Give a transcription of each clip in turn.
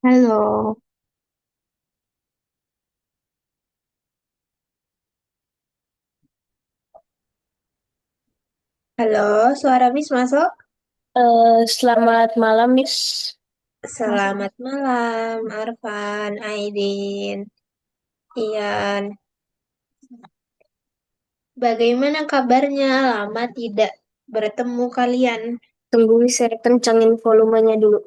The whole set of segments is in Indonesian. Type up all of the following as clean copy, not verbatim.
Halo, Halo, suara Miss masuk. selamat malam, Miss. Selamat malam, Arfan, Aidin, Ian. Bagaimana kabarnya? Lama tidak bertemu kalian. Tunggu, saya kencangin volumenya dulu.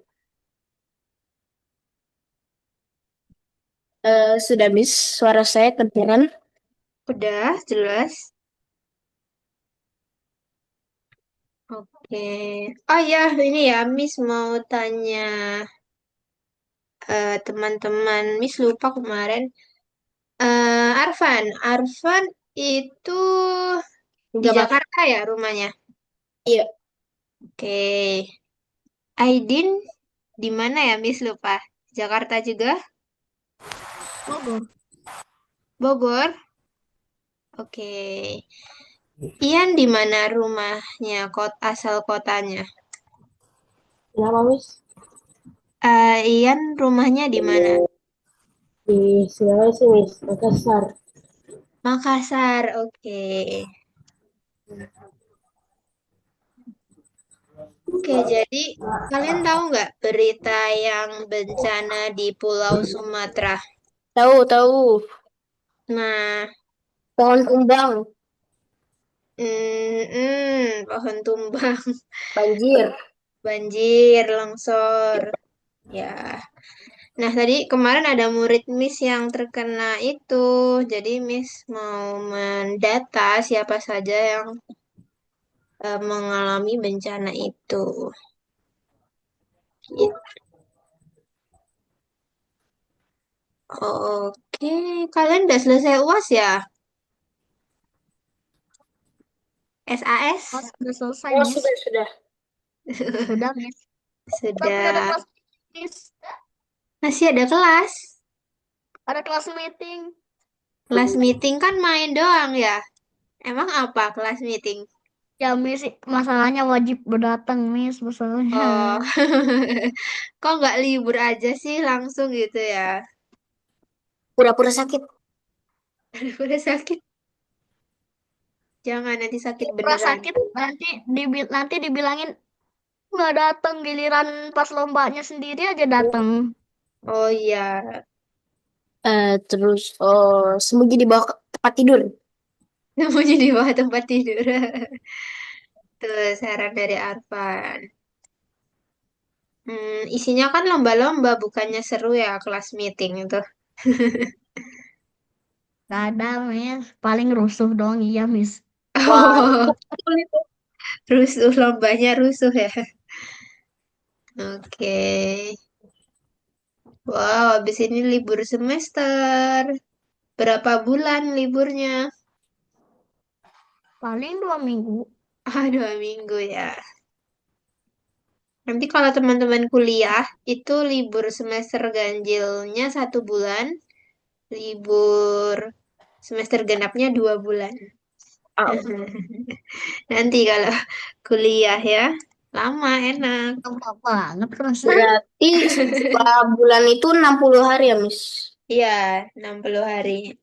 Sudah, Miss. Suara saya kedengaran. Udah, jelas. Oke. Oh ya, ini ya, Miss mau tanya teman-teman. Miss lupa kemarin. Arfan itu di Enggak, Mas. Jakarta ya rumahnya? Iya. Oke. Aidin di mana ya, Miss lupa? Jakarta juga? Bogor. Bogor? Oke. Ian di mana rumahnya, asal kotanya? Kenapa, Miss? Ian rumahnya di mana? Di Sulawesi, Miss. Makassar. Makassar, oke. Oke, jadi kalian tahu nggak berita yang bencana di Pulau Sumatera? Tahu, tahu. Nah, Pohon tumbang, pohon tumbang, banjir. banjir, longsor, ya. Nah, tadi kemarin ada murid Miss yang terkena itu. Jadi Miss mau mendata siapa saja yang mengalami bencana itu. Gitu. Oke, kalian udah selesai UAS ya? Oh, SAS? sudah selesai, Oh, Miss. Sudah. Sudah, Miss. Tapi ada Sudah. kelas, Miss. Masih ada kelas. Ada kelas meeting. Kelas meeting kan main doang ya? Emang apa kelas meeting? Ya, Miss, masalahnya wajib berdatang, Miss, masalahnya. Oh, kok nggak libur aja sih langsung gitu ya? Pura-pura sakit. Udah sakit, jangan nanti sakit Pura beneran. sakit nanti dibilangin nggak datang, giliran pas lombanya sendiri aja datang. Oh iya, Terus sembunyi di bawah tempat tidur. namanya di bawah tempat tidur. Tuh saran dari Arfan. Isinya kan lomba-lomba, bukannya seru ya kelas meeting itu. Gak ada, Miss. Paling rusuh dong, iya, Miss. Wah, Oh, betul itu. rusuh, lombanya rusuh ya. Oke. Wow, habis ini libur semester. Berapa bulan liburnya? Paling 2 minggu. Ah, 2 minggu ya. Nanti kalau teman-teman kuliah, itu libur semester ganjilnya 1 bulan, libur semester genapnya 2 bulan. Ah, Nanti kalau kuliah ya, lama enak. lama banget rasanya. berarti bulan itu 60 hari ya, Miss? Iya, 60 hari.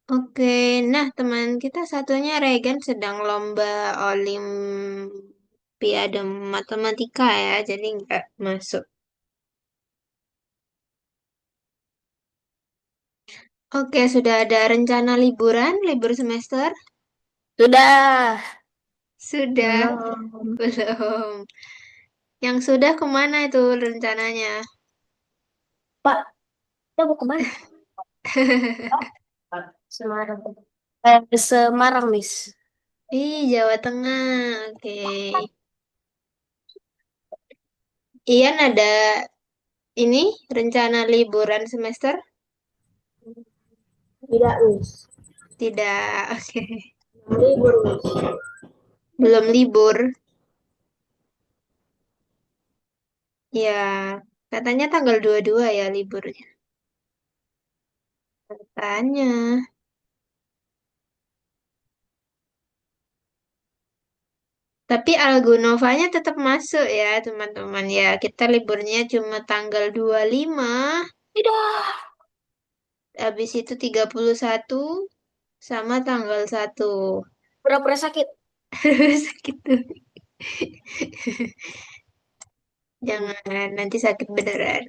Oke, nah teman kita satunya Regan sedang lomba Olimpiade Matematika ya, jadi nggak masuk. Oke, sudah ada rencana liburan, libur semester? Sudah. Sudah, Belum. belum. Yang sudah kemana itu rencananya? Pak, kita mau kemana? Semarang. Semarang, Miss. Ih, Jawa Tengah. Oke. Ian ada ini rencana liburan semester? Tidak, Miss. Tidak. Oke. Libur, Miss. Belum libur. Ya, katanya tanggal 22 ya liburnya. Katanya. Tapi Algonovanya tetap masuk ya, teman-teman. Ya, kita liburnya cuma tanggal 25, Tidak. habis itu 31 sama tanggal 1. Pura-pura sakit. Gitu. Jangan, nanti sakit beneran.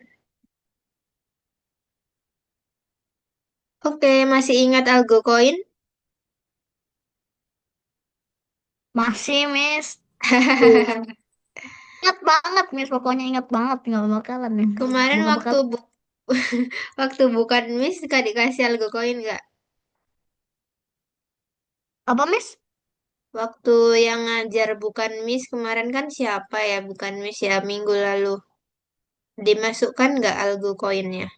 Oke, masih ingat Algo Coin? Masih, Miss. Ingat banget, Miss. Pokoknya ingat banget. Nggak bakalan nih. Kemarin Nggak waktu bakal. waktu bukan Miss, Kak dikasih Algo Coin nggak? Apa, Miss? Waktu yang ngajar bukan Miss kemarin kan siapa ya? Bukan Miss ya, minggu lalu. Dimasukkan nggak Algo Coinnya?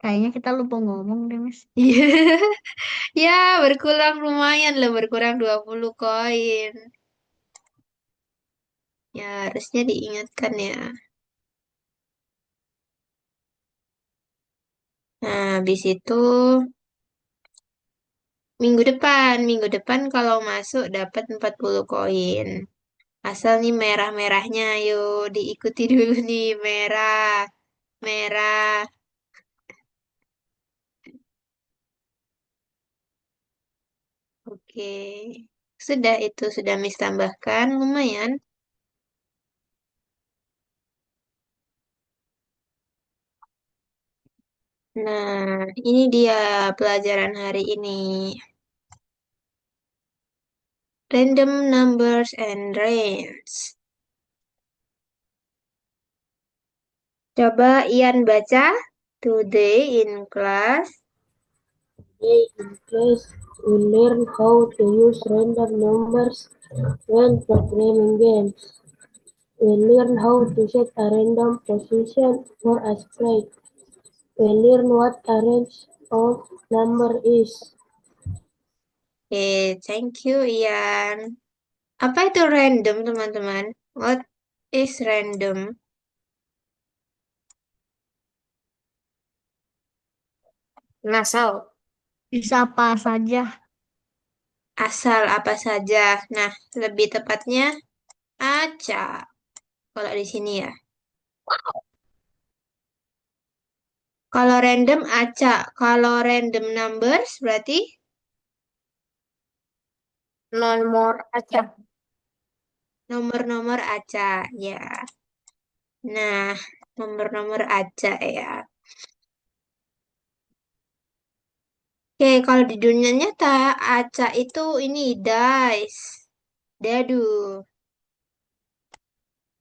Kayaknya kita lupa ngomong deh, Miss. Iya. Ya, berkurang lumayan loh, berkurang 20 koin. Ya, harusnya diingatkan ya. Nah, habis itu minggu depan kalau masuk dapat 40 koin. Asal nih merah-merahnya, yuk diikuti dulu nih, merah, merah. Oke. Sudah itu, sudah Miss tambahkan, lumayan. Nah, ini dia pelajaran hari ini. Random numbers and range. Coba Ian baca. Today in class. Today in class, we learn how to use random numbers when programming games. We learn how to set a random position for a sprite. We learn what a range of number is. Thank you Ian. Apa itu random, teman-teman? What is random? Ngasal. Bisa apa saja. Asal apa saja. Nah, lebih tepatnya acak. Kalau di sini ya. Kalau random acak. Kalau random numbers berarti Nomor acak. nomor-nomor acak. Ya. Nah, nomor-nomor acak ya. Oke, kalau di dunia nyata, acak itu ini dice. Dadu.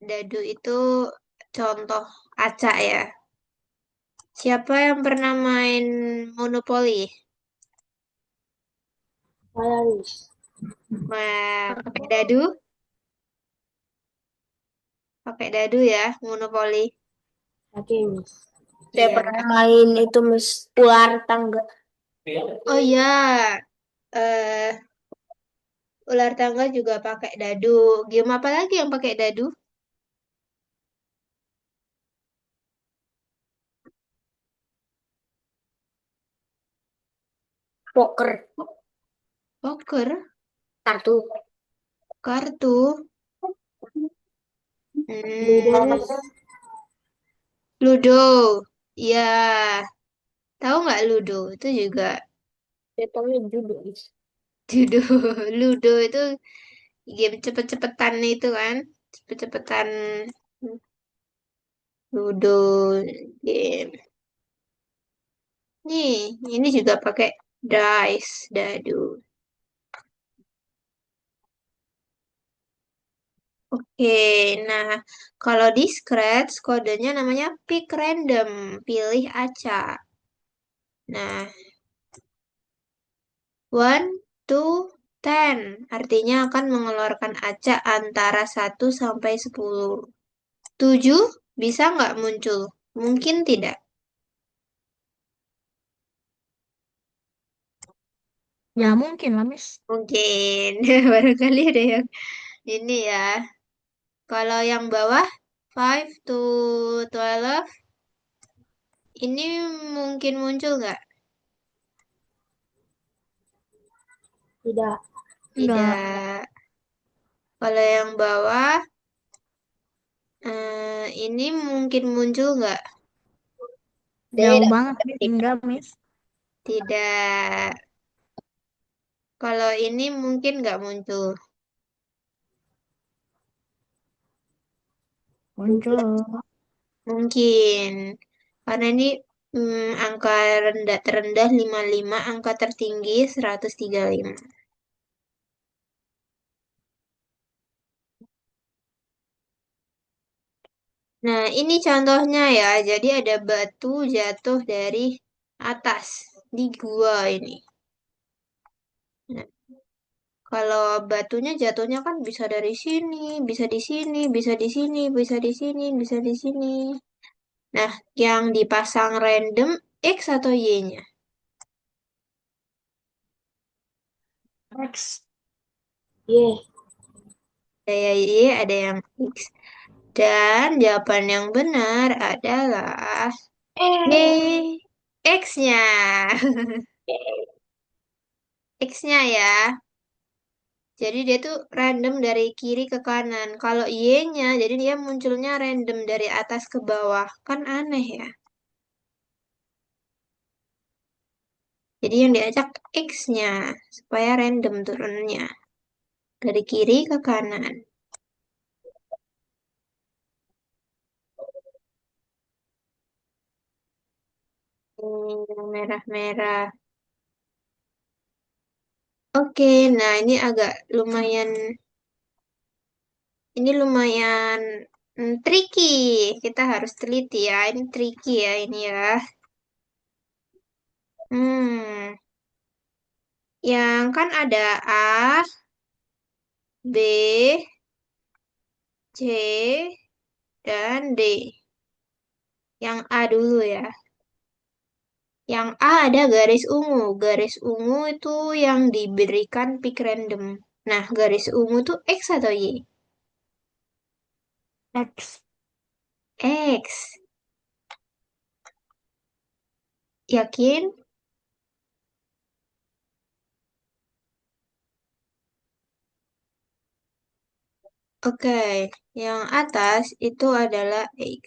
Dadu itu contoh acak ya. Siapa yang pernah main Monopoly? Files. Wah, pakai dadu? Pakai dadu ya, Monopoly. Again. Saya Iya. pernah main itu, Miss. Ular tangga. Oh iya, eh ular tangga juga pakai dadu. Game apa lagi yang pakai dadu? Poker. Poker, Kartu. kartu. Ludo, Hmm, Miss. Ludo. Ya, tahu nggak Ludo? Itu juga Saya tahu judo, Miss. Ludo. Ludo itu game cepet-cepetan itu kan. Cepet-cepetan Ludo game. Nih, ini juga pakai dice, dadu. Oke, nah kalau di Scratch kodenya namanya pick random, pilih acak. Nah, 1 to 10 artinya akan mengeluarkan acak antara 1 sampai 10. 7 bisa nggak muncul? Mungkin tidak. Ya mungkin lah, Miss. Mungkin. Barangkali ada yang ini ya. Kalau yang bawah 5 to 12 ini mungkin muncul nggak? Tidak. Enggak. Tidak. Kalau yang bawah, ini mungkin muncul nggak? Jauh Tidak. banget, Miss. Enggak, Miss. Tidak. Kalau ini mungkin nggak muncul. Muncul. Mungkin. Karena ini angka rendah terendah 55, angka tertinggi 135. Nah, ini contohnya ya. Jadi ada batu jatuh dari atas di gua ini. Nah, kalau batunya jatuhnya kan bisa dari sini, bisa di sini, bisa di sini, bisa di sini, bisa di sini. Nah, yang dipasang random X atau Y-nya? X. Yeah. Ada yang Y, ada yang X. Dan jawaban yang benar adalah B, X-nya. X-nya ya. Jadi dia tuh random dari kiri ke kanan. Kalau Y-nya, jadi dia munculnya random dari atas ke bawah. Kan aneh ya. Jadi yang diajak X-nya, supaya random turunnya. Dari kiri ke kanan. Ini yang merah-merah. Oke, nah ini lumayan tricky. Kita harus teliti ya. Ini tricky ya ini ya. Hmm, yang kan ada A, B, C, dan D. Yang A dulu ya. Yang A ada garis ungu. Garis ungu itu yang diberikan pick random. Nah, garis ungu itu X atau Y? X. X. Yakin? Oke, yang atas itu adalah X.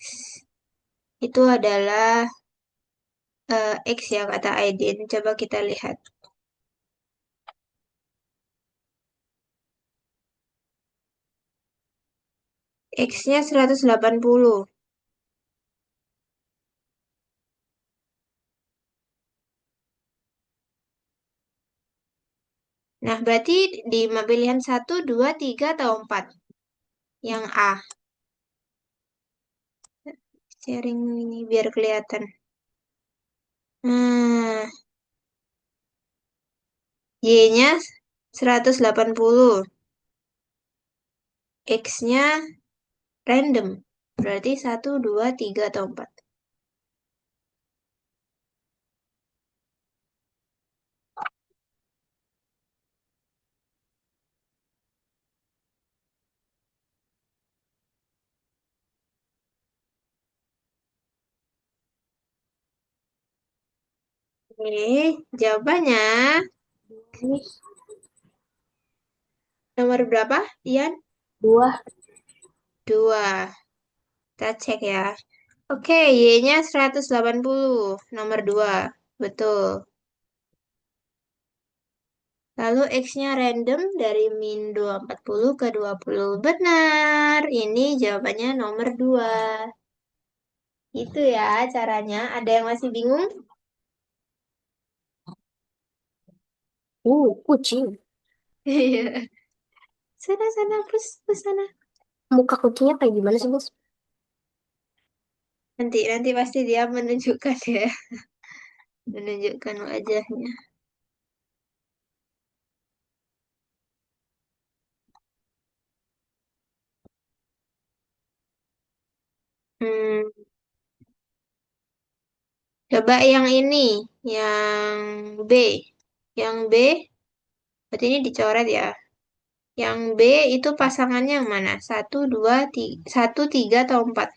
Itu adalah X ya kata Aidin. Coba kita lihat. X-nya 180. Nah, berarti di pilihan 1, 2, 3, atau 4? Yang A. Sharing ini biar kelihatan. Nah, Y-nya 180. X-nya random. Berarti 1, 2, 3, atau 4. Oke, jawabannya Miss. nomor berapa, Ian? 2. 2. Kita cek ya. Oke, Y-nya 180. Nomor 2. Betul. Lalu X-nya random dari min 240 ke 20. Benar. Ini jawabannya nomor 2. Itu ya caranya. Ada yang masih bingung? Kucing. Iya. Sana, sana, plus sana. Muka kucingnya kayak gimana sih, Bos? Nanti pasti dia menunjukkan ya. Menunjukkan wajahnya. Hmm, coba yang ini. Yang B. Yang B, berarti ini dicoret ya. Yang B itu pasangannya yang mana? 1, 2, 3, 1, 3, atau 4?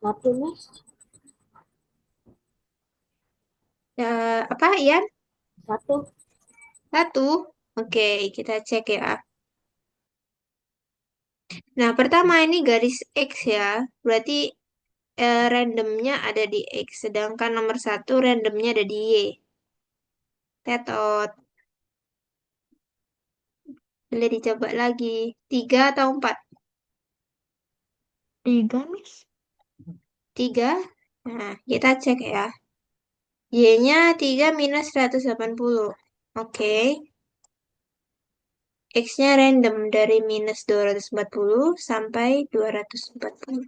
Satu, Miss. Apa, Ian? Satu. Satu. Oke, kita cek ya. Nah, pertama ini garis X ya. Berarti randomnya ada di X. Sedangkan nomor satu randomnya ada di Y. Tetot. Boleh dicoba lagi. Tiga atau empat? 3, Miss. Tiga. Nah, kita cek ya. Y-nya 3 minus 180. Oke. X-nya random dari minus 240 sampai 240.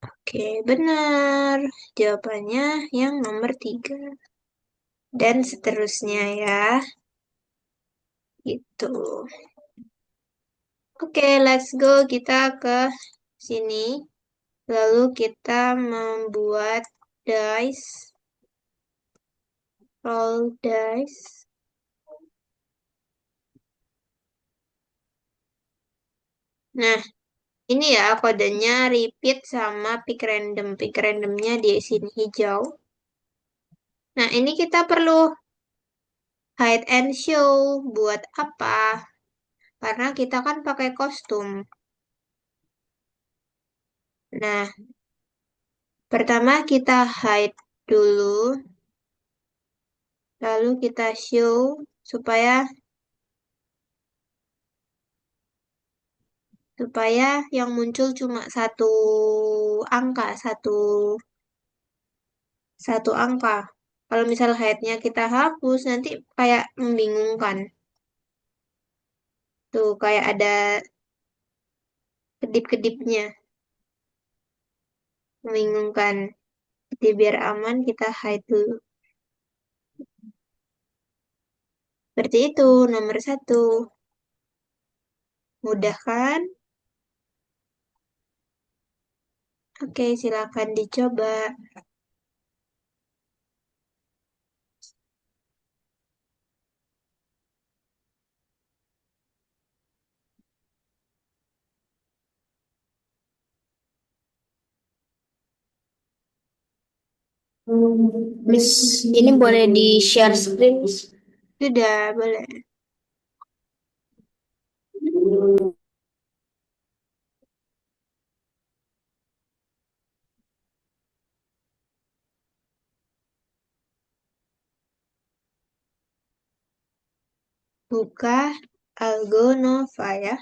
Oke, benar. Jawabannya yang nomor 3. Dan seterusnya ya. Gitu. Oke, let's go. Kita ke sini. Lalu kita membuat dice. Roll dice. Nah, ini ya kodenya repeat sama pick random. Pick randomnya di sini hijau. Nah, ini kita perlu hide and show. Buat apa? Karena kita kan pakai kostum. Nah, pertama kita hide dulu. Lalu kita show supaya yang muncul cuma angka, satu angka. Kalau misal hide-nya kita hapus, nanti kayak membingungkan. Tuh, kayak ada kedip-kedipnya. Membingungkan. Jadi biar aman, kita hide dulu. Seperti itu, nomor satu. Mudah kan? Oke, silakan dicoba. Miss, ini boleh di-share screen, Miss? Sudah, boleh. Buka Algonova ya.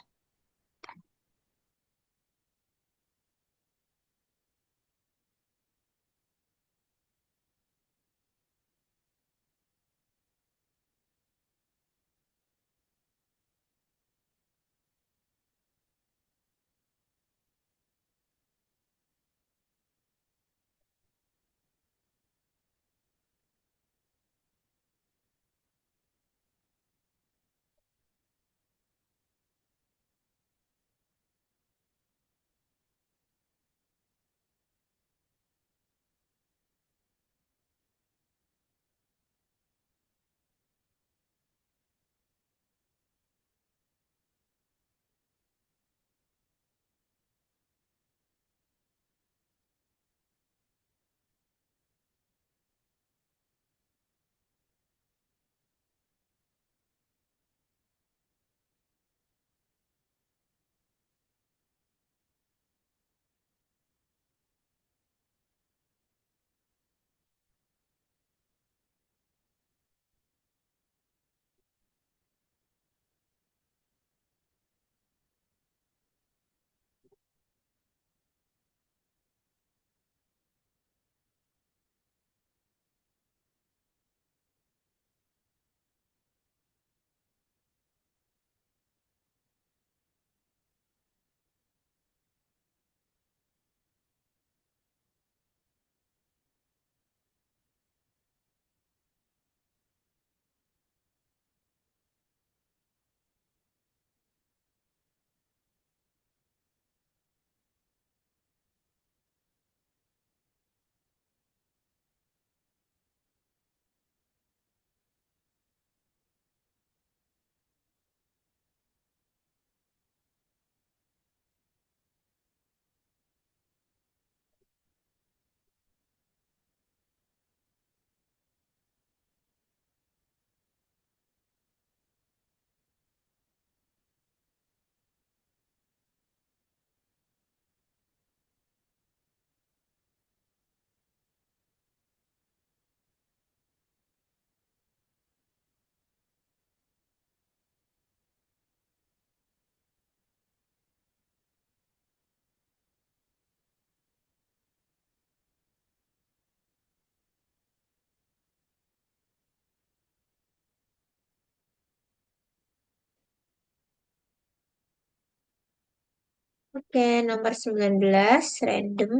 Oke, nomor 19, random.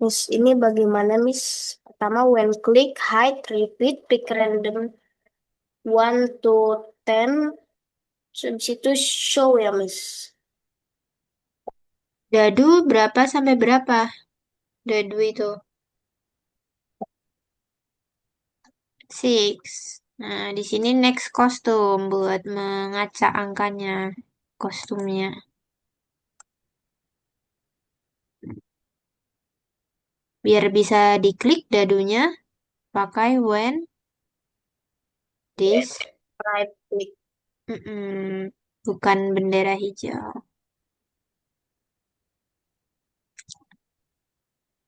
Miss, ini bagaimana, Miss? Pertama, when click, hide, repeat, pick random 1 to 10. Habis itu show ya, Miss. Dadu berapa sampai berapa? Dadu itu. Six. Nah, di sini next kostum buat mengaca angkanya kostumnya. Biar bisa diklik dadunya pakai when this. Right click. Bukan bendera hijau.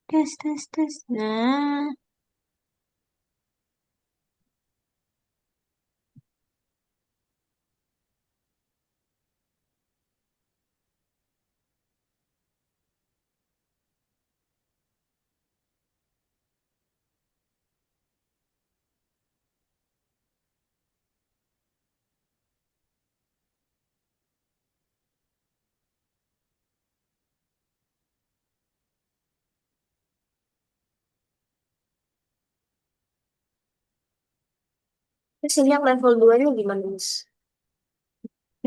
Tes, tes, tes. Nah, Terus ini yang level 2-nya gimana, Miss?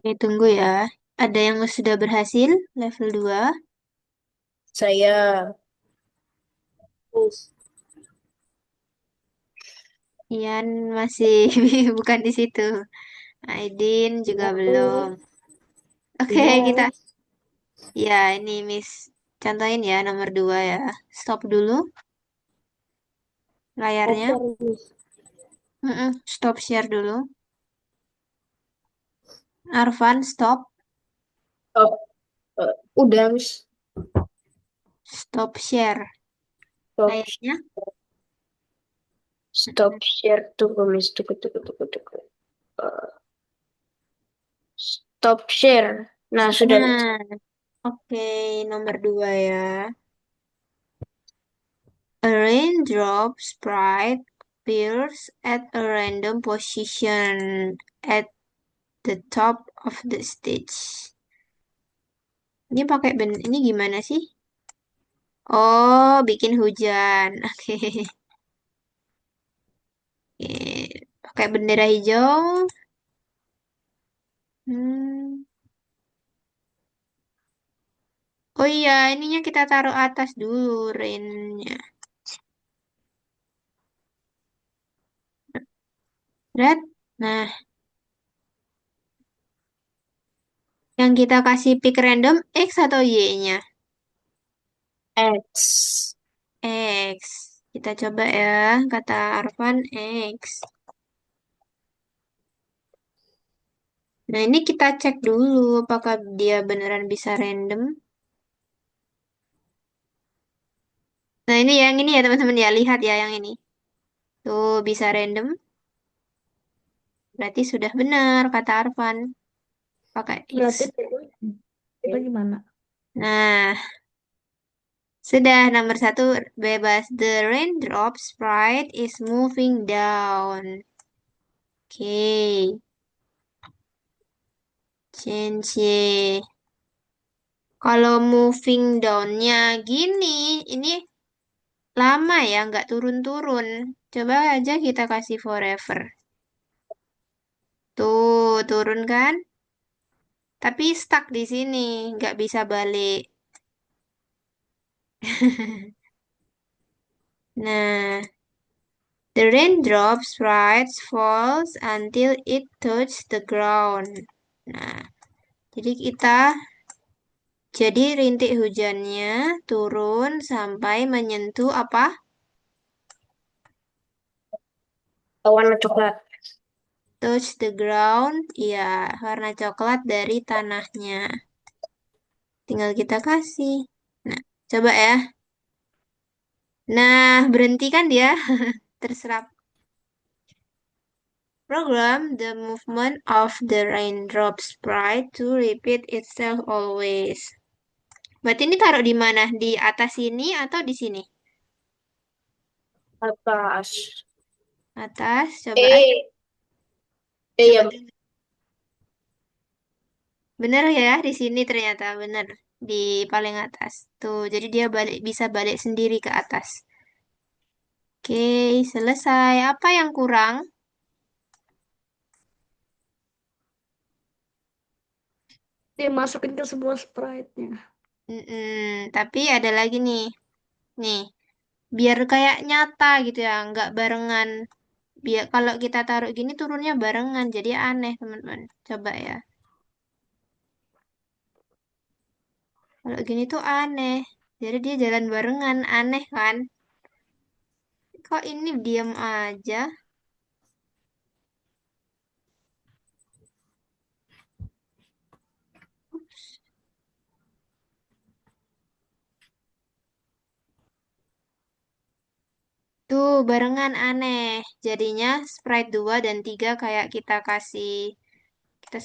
ini tunggu ya. Ada yang sudah berhasil level 2. Saya, Miss. Ian masih bukan di situ. Aidin juga belum. Oke, Iya, kita. Miss. Ya, ini Miss. Contohin ya nomor 2 ya. Stop dulu layarnya. Oke, Miss. Stop share dulu. Arfan, stop. Oh, udah, Miss. Stop share. Stop, Layarnya. stop share. Tunggu, Miss. Tunggu. Eh, Stop share. Nah, sudah, Miss. Nah, oke, nomor 2 ya. A raindrop sprite appears at a random position at the top of the stage. Ini pakai ini gimana sih? Oh, bikin hujan. Oke. Oke. Pakai bendera hijau. Hmm. Oh iya, ininya kita taruh atas dulu rainnya. Red. Nah, yang kita kasih pick random X atau Y-nya? X. X. Kita coba ya, kata Arfan X. Nah, ini kita cek dulu apakah dia beneran bisa random. Nah, ini yang ini ya teman-teman ya, lihat ya yang ini. Tuh, bisa random. Berarti sudah benar kata Arfan. Pakai X. Berarti itu gimana? Nah, Sudah, nomor satu bebas. The raindrop sprite is moving down. Oke, change. Kalau moving down-nya gini, ini lama ya, nggak turun-turun. Coba aja kita kasih forever. Tuh, turun kan? Tapi stuck di sini, nggak bisa balik. Nah, the raindrops right falls until it touches the ground. Nah, jadi rintik hujannya turun sampai menyentuh apa? Warna coklat. Touch the ground, ya, warna coklat dari tanahnya. Tinggal kita kasih. Nah, coba ya. Nah, berhenti kan dia? Terserap. Program the movement of the raindrop sprite to repeat itself always. Berarti ini taruh di mana? Di atas sini atau di sini? Atas. Atas, coba aja. Eh, Coba ya. dulu. Bener ya, di sini ternyata bener. Di paling atas. Tuh, jadi dia bisa balik sendiri ke atas. Oke, selesai. Apa yang kurang? Dimasukin ke sebuah sprite-nya. Tapi ada lagi nih. Nih, biar kayak nyata gitu ya, nggak barengan. Biar kalau kita taruh gini turunnya barengan, jadi aneh teman-teman. Coba ya. Kalau gini tuh aneh. Jadi dia jalan barengan, aneh kan? Kok ini diam aja? Tuh, barengan aneh. Jadinya sprite 2 dan 3 kayak kita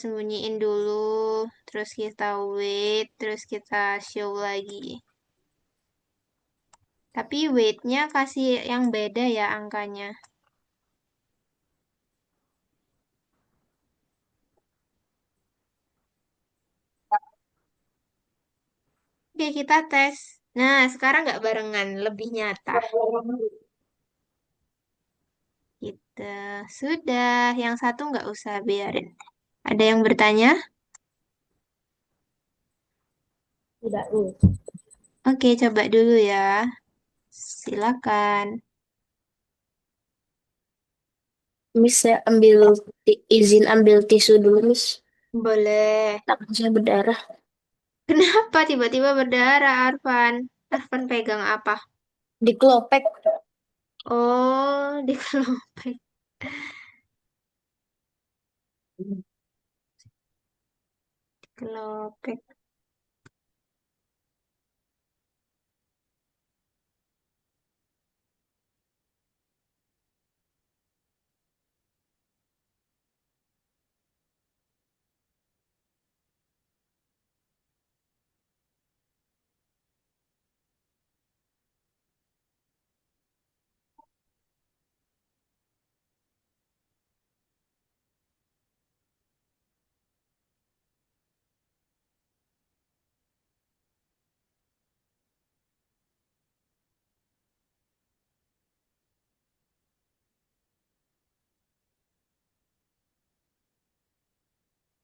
sembunyiin dulu, terus kita wait, terus kita show lagi. Tapi wait-nya kasih yang beda ya angkanya. Oke, kita tes. Nah, sekarang nggak barengan, lebih nyata. Gitu. Sudah, yang satu nggak usah biarin. Ada yang bertanya? Tidak nih. Oke, coba dulu ya. Silakan. Miss, saya izin ambil tisu dulu, Miss. Boleh. Tangan saya berdarah. Kenapa tiba-tiba berdarah, Arfan? Arfan pegang apa? Di kelopek. Oh, di kelompok. Kelompok.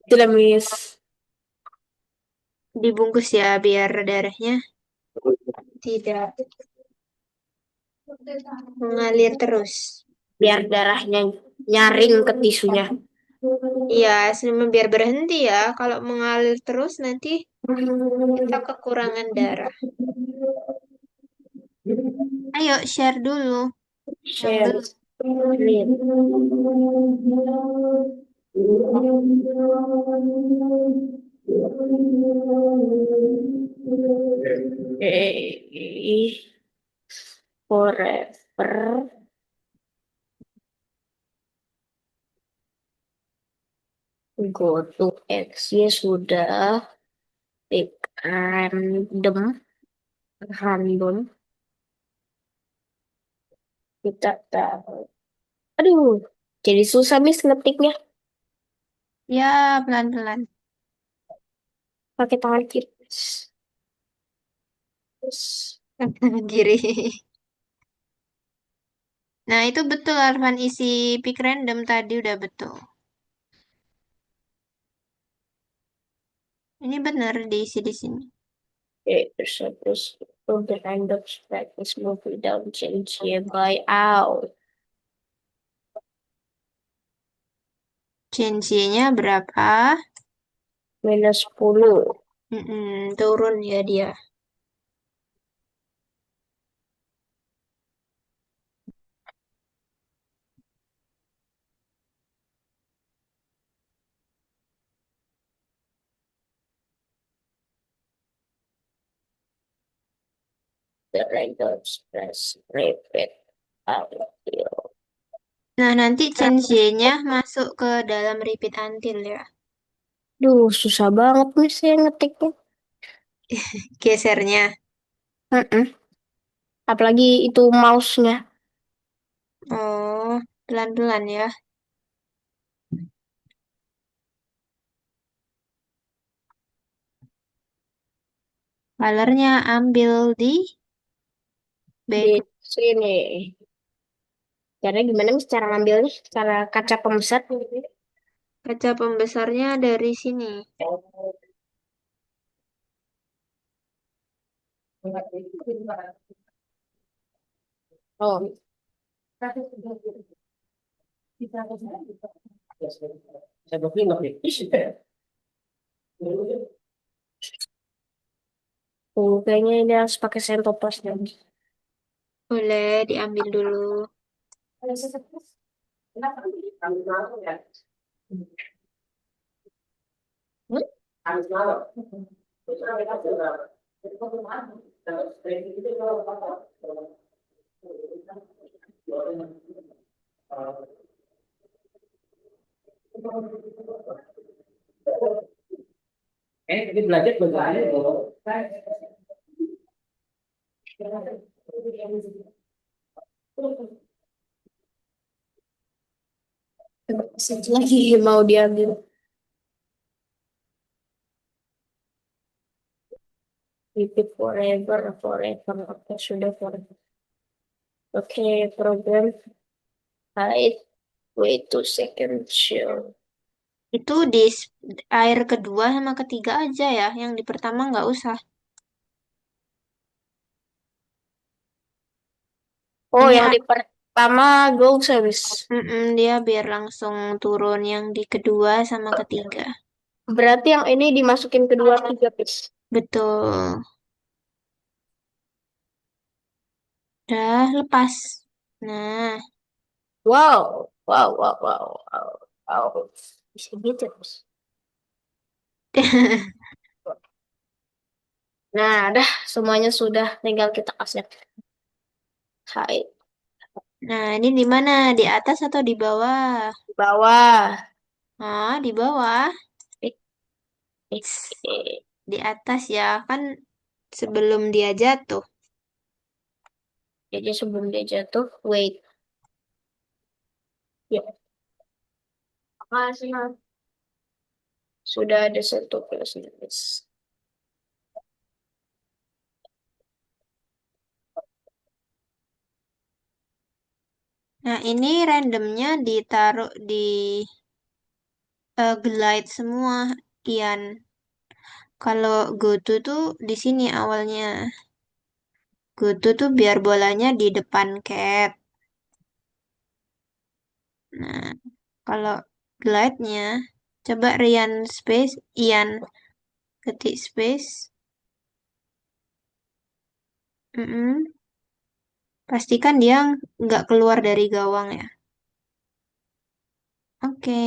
Tidak, Miss. Dibungkus ya biar darahnya tidak mengalir terus. Biar darahnya nyaring ke tisunya. Iya, biar berhenti ya. Kalau mengalir terus nanti kita kekurangan darah. Ayo share dulu. Yang Share belum. screen. Forever go to X, ya sudah pick random Random. Kita tahu. Aduh, jadi susah Miss ngetiknya. Ya, pelan-pelan. Pakai tangan kiri. Terus, Kanan kiri. Nah, itu betul Arfan isi pick random tadi udah betul. Ini benar diisi di sini. terus from the end of practice movie down change here by out. Change-nya berapa? -10. Turun ya dia. The regular express repeat until. Nah, nanti change-nya masuk ke dalam repeat until ya. Duh, susah banget nih saya ngetiknya. Gesernya. Mm-mm. Apalagi itu mouse-nya. Oh, pelan-pelan ya. Colornya ambil di Di background. sini. Caranya gimana nih cara ngambilnya? Cara kaca pembesar? Kaca pembesarnya dari sini. Oh, kayaknya ini harus pakai sentoplas lagi. Boleh diambil dulu. Ini belajar bagaimana? Satu lagi mau diambil. Repeat forever, forever. Oke, sudah forever. Oke, program hide. Wait 2 seconds. Sure. Itu di air kedua sama ketiga aja ya. Yang di pertama nggak usah. Oh, Ini yang di pertama go service. dia biar langsung turun yang di kedua sama ketiga. Berarti yang ini dimasukin kedua tiga piece. Betul. Udah lepas. Nah, Wow, wow, wow, wow, wow, wow. Bisa gitu, Mas. Nah, dah semuanya sudah. Tinggal kita kasih hide nah ini di mana? Di atas atau di bawah? di bawah. Ah, di bawah. Eh, eh, eh. Di atas ya, kan sebelum dia jatuh. Jadi sebelum dia jatuh, wait. Ya, makasih, Mas. Sudah ada satu plus minus. Nah, ini randomnya ditaruh di glide semua, Ian. Kalau GoTo tuh di sini awalnya. GoTo tuh biar bolanya di depan cat. Nah, kalau glide-nya, coba Rian space, Ian ketik space. Mm-mm. Pastikan dia nggak keluar dari gawang ya. Oke,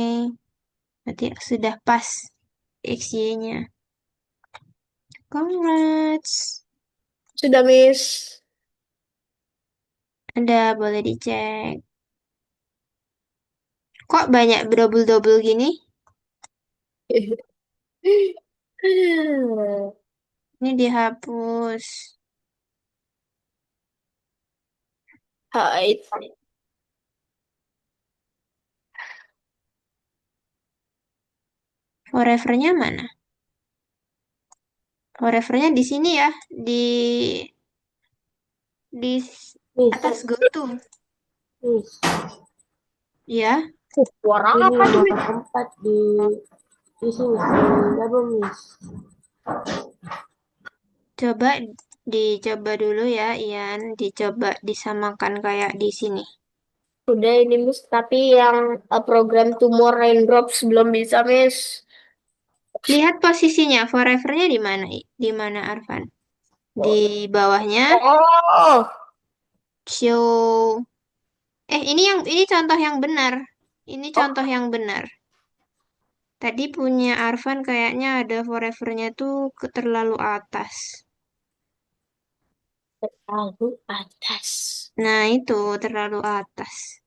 berarti sudah pas XY-nya. Congrats. Sudah, Miss. Ada, boleh dicek. Kok banyak double-double gini? Ini dihapus. Height. Forever-nya mana? Forever-nya di sini ya, di Miss, atas go to. miss. Ya, Suara Ini apa tuh, nomor Miss? 4 di sini, di double miss. coba dicoba dulu ya, Ian. Dicoba disamakan kayak di sini. Udah ini, Miss. Tapi yang program tumor raindrops belum bisa, Miss. Lihat posisinya, forever-nya di mana? Di mana, Arfan? Di bawahnya, Oh, show. Ini contoh yang benar. Ini contoh yang benar. Tadi punya Arfan kayaknya ada forever-nya tuh terlalu atas. terlalu atas. Nah, itu terlalu atas.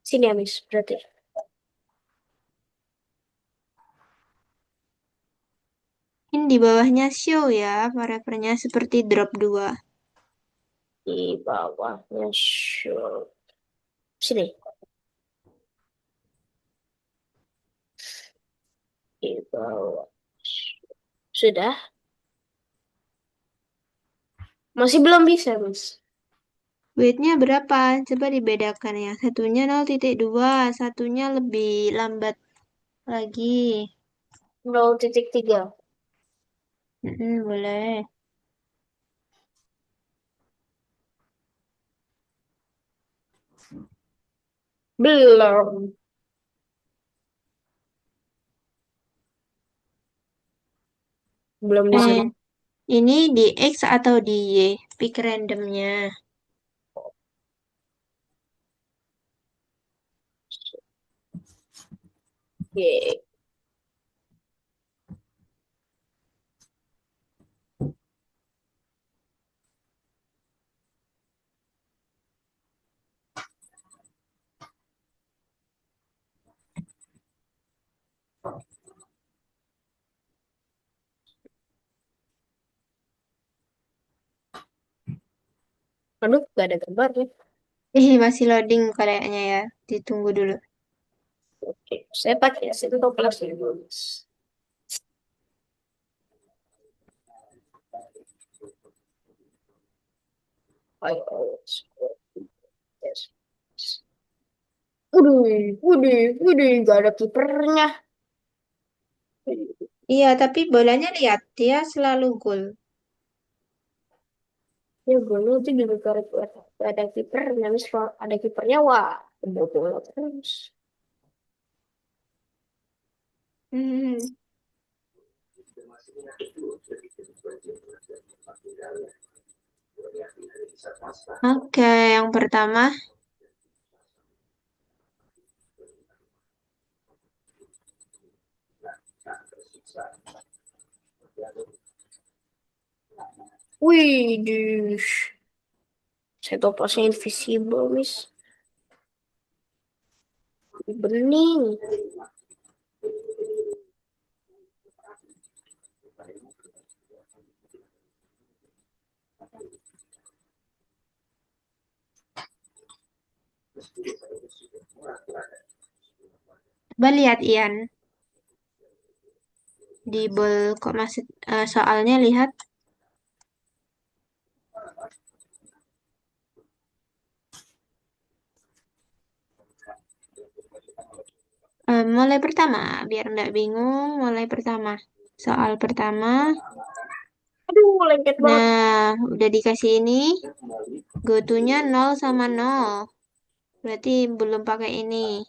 Sini ya, Miss. Berarti. Ini di bawahnya show ya, forever-nya seperti drop 2. Di bawahnya show. Sini. Di bawah. Sudah. Masih belum bisa, Miss. Weight-nya berapa? Coba dibedakan ya. Satunya 0,2, satunya lebih lambat lagi. 0,3. Boleh. Belum. Belum bisa. Eh, ini di X atau di Y? Pick randomnya. Oke. Aduh, gak ada gambarnya. Masih loading kayaknya ya. Ditunggu dulu. Oke, saya pakai simple plus dulu. Ayo, yes. Waduh, gak ada kipernya. Iya, tapi bolanya lihat. Dia selalu gol. Ya, gue itu juga gara-gara gak ada kipernya. Mis, kalau ada kipernya, wah, bola terus. Hmm. Oke, yang pertama. Wih, saya topasnya invisible, Miss. Bening. Coba lihat Ian. Di bol kok masih soalnya lihat. Mulai pertama, biar nggak bingung. Mulai pertama. Soal pertama. Aduh, lengket banget. Nah, udah dikasih ini. Go-to-nya 0 sama 0. Berarti belum pakai ini.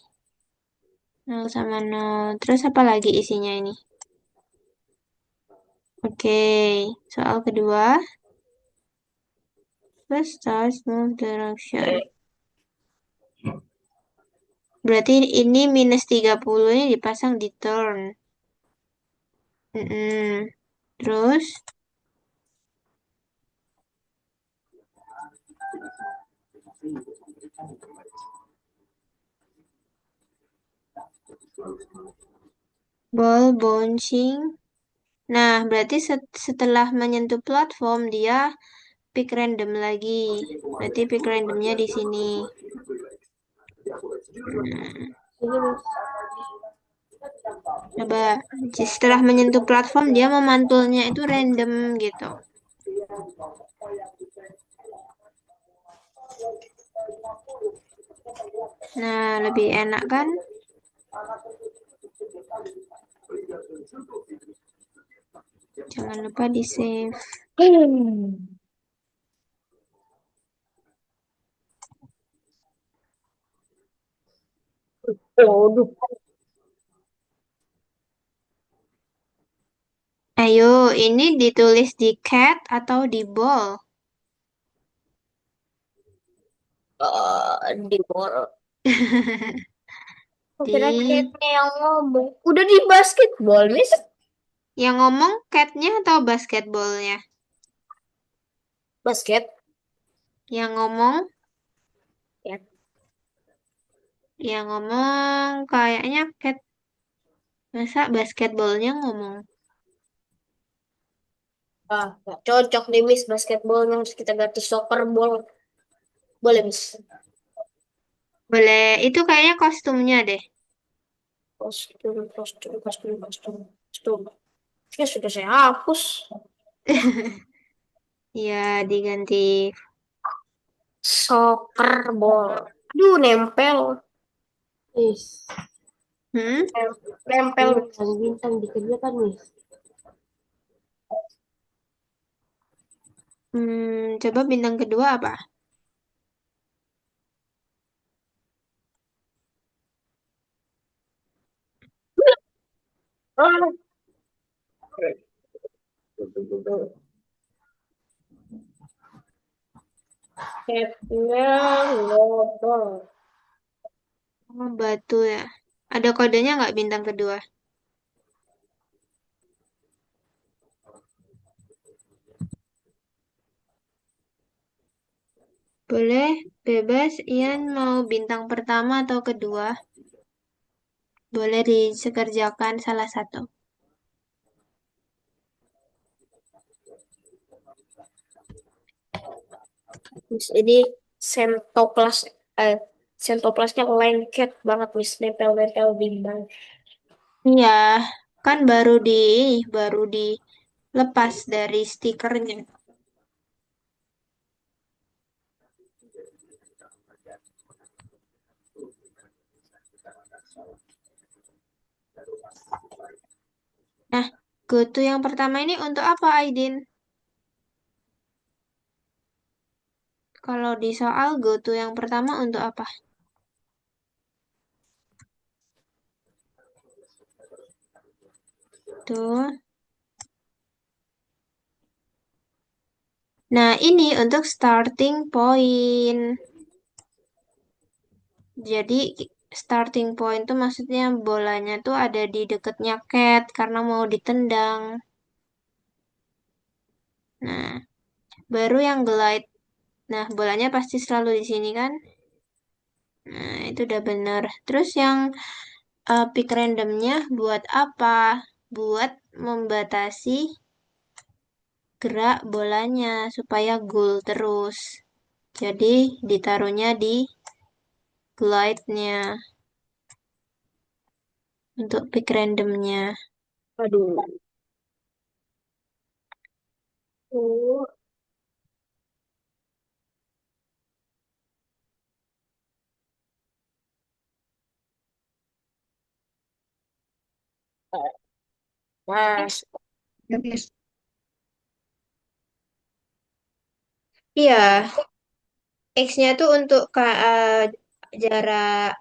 0 sama 0. Terus apa lagi isinya ini? Oke, soal kedua. First start move direction. Berarti ini minus 30 ini dipasang di turn. Terus, ball bouncing Nah, berarti setelah menyentuh platform, dia pick random lagi. Berarti pick randomnya di sini. Nah, Sini, Miss. coba setelah menyentuh platform, dia memantulnya itu random gitu. Nah, lebih enak kan? Jangan lupa di save. Waduh. Ayo, ini ditulis di cat atau di ball? Di bawah. Kira Di catnya yang ngomong. Udah di basketball, Miss. yang ngomong catnya atau basketballnya? Basket. Yang ngomong, Ya. yang ngomong kayaknya cat. Masa basketballnya ngomong? Ah, nggak cocok nih, Miss. Basketballnya harus kita ganti soccer ball. Boleh, Miss. Boleh, itu kayaknya kostumnya deh. Kostum, kostum, kostum, kostum, kostum. Ya sudah saya hapus. Ya, diganti. Soccer ball. Aduh, nempel. Miss. Hmm? Nempel. Bintang-bintang dikerjakan, Miss. Coba bintang kedua apa? Ah. Catnya ngobong. Oh, batu ya. Ada kodenya nggak bintang kedua? Boleh, bebas. Ian mau bintang pertama atau kedua? Boleh disekerjakan salah satu. Miss, ini sentoplas eh sentoplasnya lengket banget, Miss, nempel-nempel bintang. Iya, kan baru dilepas dari stikernya. Nah, GoTo yang pertama ini untuk apa, Aidin? Kalau di soal GoTo yang pertama untuk apa? Tuh. Nah, ini untuk starting point. Jadi, starting point tuh maksudnya bolanya tuh ada di dekatnya cat karena mau ditendang. Nah, baru yang glide. Nah, bolanya pasti selalu di sini kan? Nah, itu udah bener. Terus yang pick randomnya buat apa? Buat membatasi gerak bolanya supaya goal terus. Jadi ditaruhnya di glide-nya untuk pick randomnya. Aduh. Oh, Mas. Iya, X-nya tuh untuk jarak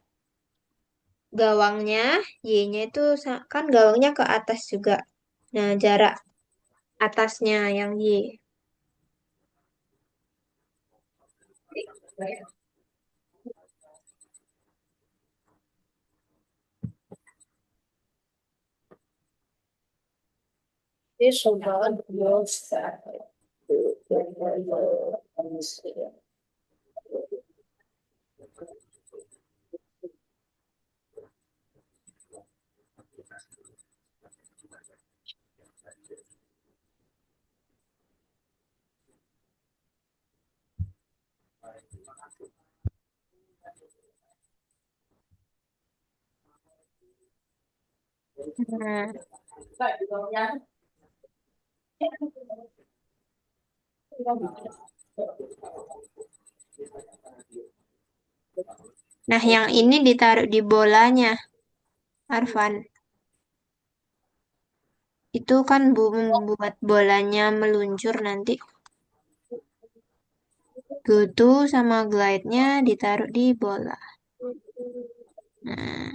gawangnya, Y-nya itu kan gawangnya ke atas juga. Nah, jarak atasnya yang Y. Ini sudah biasa. Nah, nah, yang ini ditaruh di bolanya, Arfan. Itu kan membuat bolanya meluncur nanti. Goto sama glide-nya ditaruh di bola. Nah,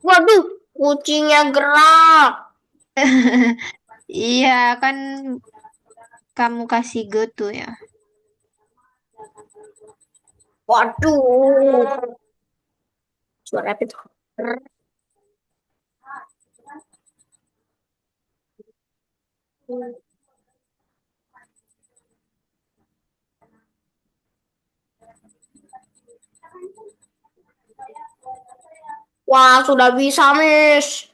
Waduh, kucingnya gerak. iya kan kamu kasih goto ya. Waduh, suara apa itu? Wah, sudah bisa, Miss.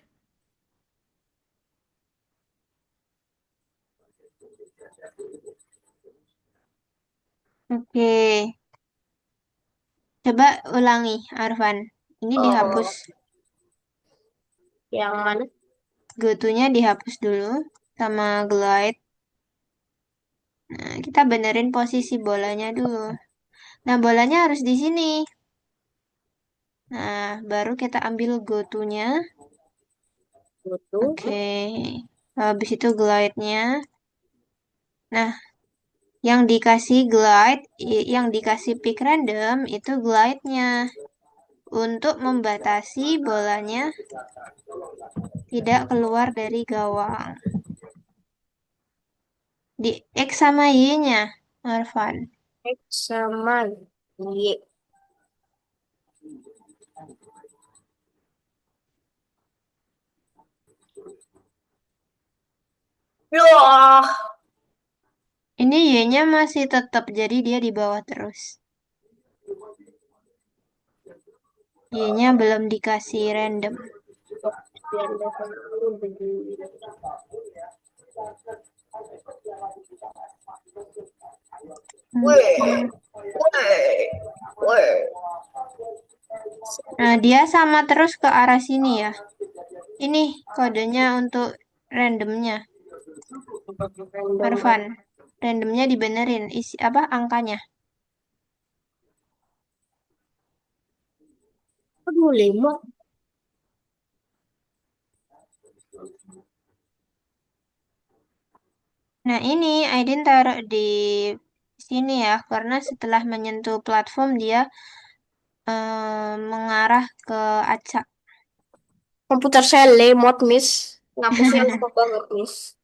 Oke, coba ulangi, Arfan. Ini dihapus. Yang mana? Gotonya dihapus dulu sama glide. Nah, kita benerin posisi bolanya dulu. Nah, bolanya harus di sini. Nah, baru kita ambil gotonya. Betul. Oke. Habis itu glide-nya. Nah, yang dikasih glide, yang dikasih pick random itu glide-nya. Untuk membatasi bolanya tidak keluar dari gawang. Di X sama Y-nya, Marvan. X sama Y. Loh, Ini Y-nya masih tetap, jadi dia di bawah terus. Y-nya belum dikasih random. weh, Oke. weh, weh. Nah, dia sama terus ke arah sini ya. Ini kodenya untuk randomnya. Marvan, randomnya dibenerin. Isi apa angkanya? Aduh, 5. Nah, ini Aidin taruh di sini ya, karena setelah menyentuh platform dia mengarah ke acak. Komputer saya lemot, Miss. Ngapusnya lama banget, Miss.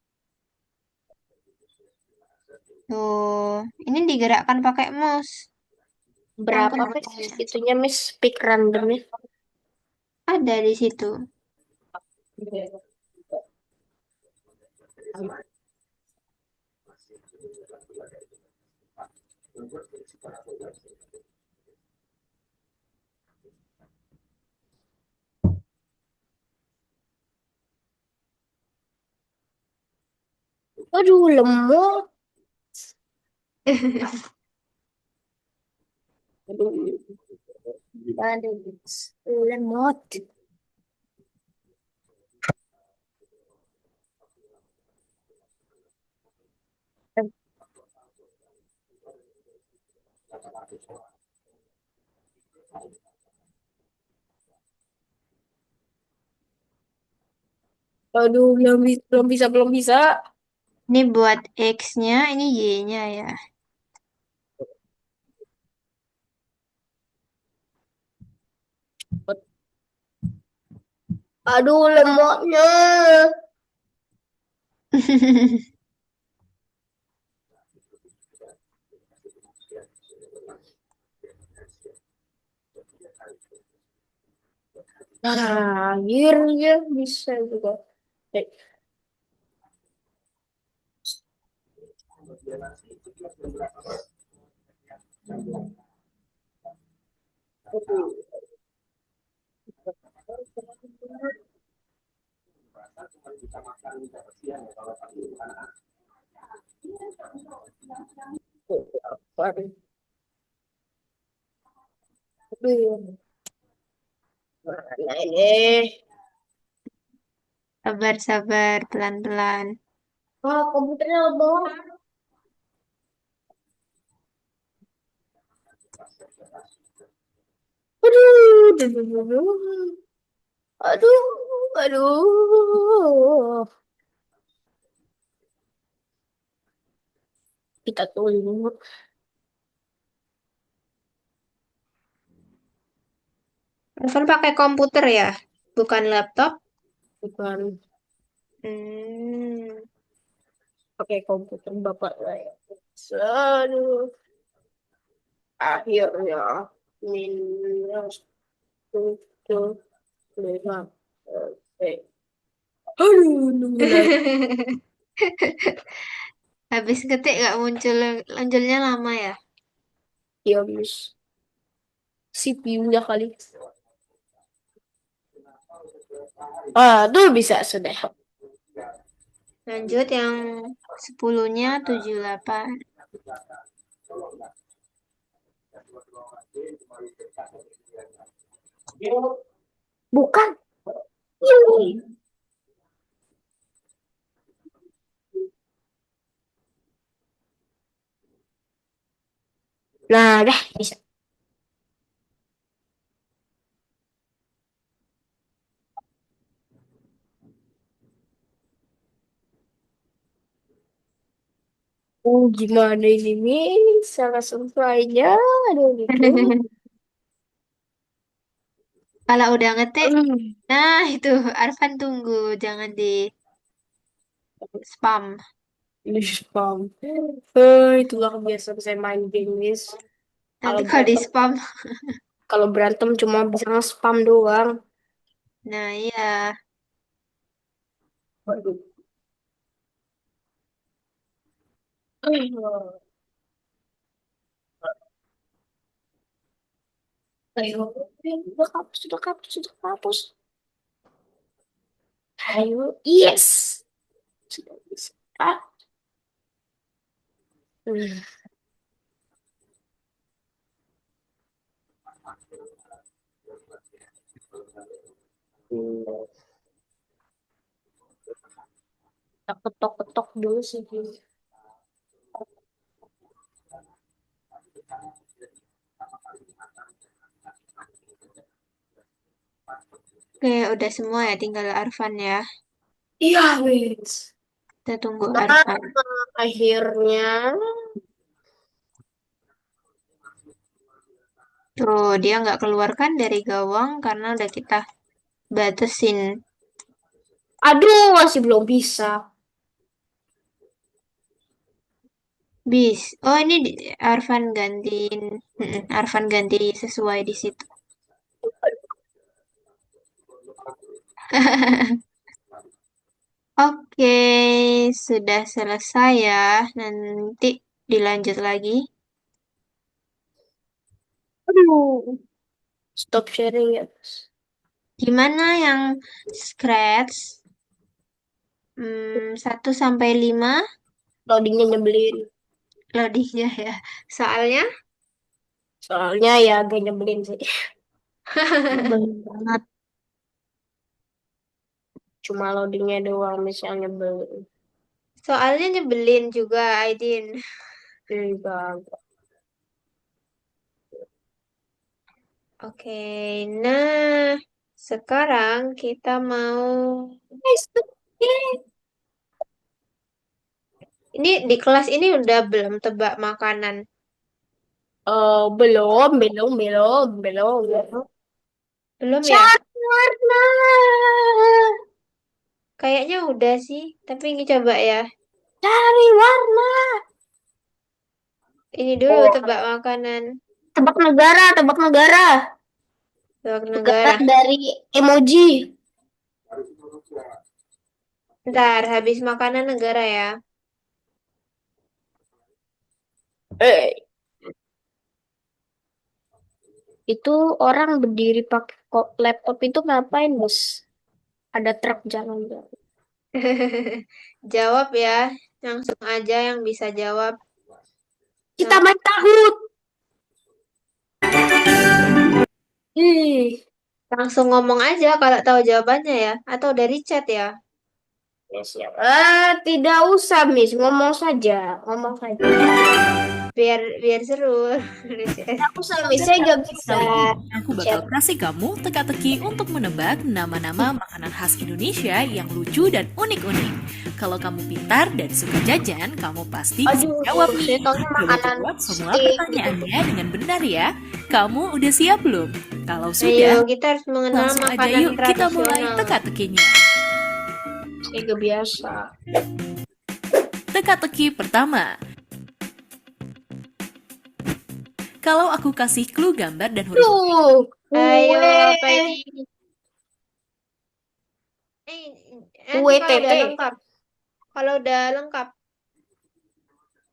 Tuh, ini digerakkan pakai mouse. Angkut Berapa, Miss? bolanya. Itunya, Miss, pick randomnya. Ada di situ. Aduh, lemot. Aduh, aduh, lemot. Aduh, belum bisa, belum bisa. Ini buat X-nya, ini Y-nya ya. Aduh, lemotnya. Nah, akhirnya bisa juga. Eh, apa nih? Aduh, mana ini? Sabar, sabar, pelan-pelan. Ah, komputernya lemot. Aduh, aduh, aduh, aduh, aduh. Kita tunggu. Telepon pakai komputer ya, bukan laptop. Bukan Hmm. pakai komputer bapak saya. Aduh, akhirnya minus 75. Oke. Aduh, nunggu lagi. Habis ketik gak muncul, munculnya lama ya. Ya, Miss. CPU-nya kali. Aduh, bisa sudah. Lanjut yang 10-nya 78. Bukan. Ini. Nah, dah bisa. Oh, gimana ini, Miss? Salah surprise-nya. Aduh, gitu. Kalau udah ngetik, Hmm. nah itu Arfan tunggu, jangan di spam. Ini spam. Itu luar biasa saya main game, Miss. Nanti Kalau kalau di berantem, spam, kalau berantem cuma bisa nge-spam doang. nah iya. Waduh. Ayo, sudah kapus, sudah kapus, sudah kapus. Ayo, yes. Sudah bisa. Ah. Hmm. Kita ketok-ketok dulu sih. Oke, udah semua ya, tinggal Arfan ya. Iya, Miss. Kita tunggu Nah, Arfan. akhirnya. Tuh, dia nggak keluar kan dari gawang karena udah kita batasin. Aduh, masih belum bisa. Bis. Oh, ini Arfan gantiin. Arfan ganti sesuai di situ. Oke, sudah selesai ya. Nanti dilanjut lagi. Aduh. Stop sharing ya. Gimana yang scratch? 1 sampai 5 Loadingnya nyebelin. loadingnya ya. Soalnya Soalnya ya agak nyebelin sih. Nyebelin banget. Cuma loadingnya doang misalnya nyebelin. soalnya nyebelin juga, Aidin. Enggak. Oke, nah sekarang kita mau ini di kelas ini udah belum tebak makanan? Belum, belum, belum, belum. Belum ya? Cari warna. Kayaknya udah sih, tapi ini coba ya. Cari warna. Ini dulu Oh, tebak makanan. tebak negara, tebak negara. Tebak Negara negara. dari emoji. Ntar, habis makanan negara ya. Eh, itu orang berdiri pakai laptop itu ngapain, Bos? Ada truk jalan. Jawab ya. Langsung aja yang bisa jawab. Kita main tahun. Ih, Langsung ngomong aja kalau tahu jawabannya ya. Atau dari chat ya. ya siap. Tidak usah, Miss. Ngomong saja. Ngomong saja. Biar seru. Tidak usah, Miss. Saya nggak bisa. Kali ini aku bakal Chat. kasih kamu teka-teki untuk menebak nama-nama makanan khas Indonesia yang lucu dan unik-unik. Kalau kamu pintar dan suka jajan, kamu pasti bisa Aduh, jawab saya nih. taunya Coba makanan jawab semua steak. pertanyaannya dengan benar ya. Kamu udah siap belum? Kalau Ayo, sudah, kita harus mengenal langsung aja makanan yuk kita mulai tradisional. teka-tekinya. Saya nggak biasa. Teka-teki pertama. Kalau aku kasih clue gambar dan huruf Tuh, Ayo, kue. apa ini? Nanti Kue kalau udah tete. lengkap. Kalau udah lengkap.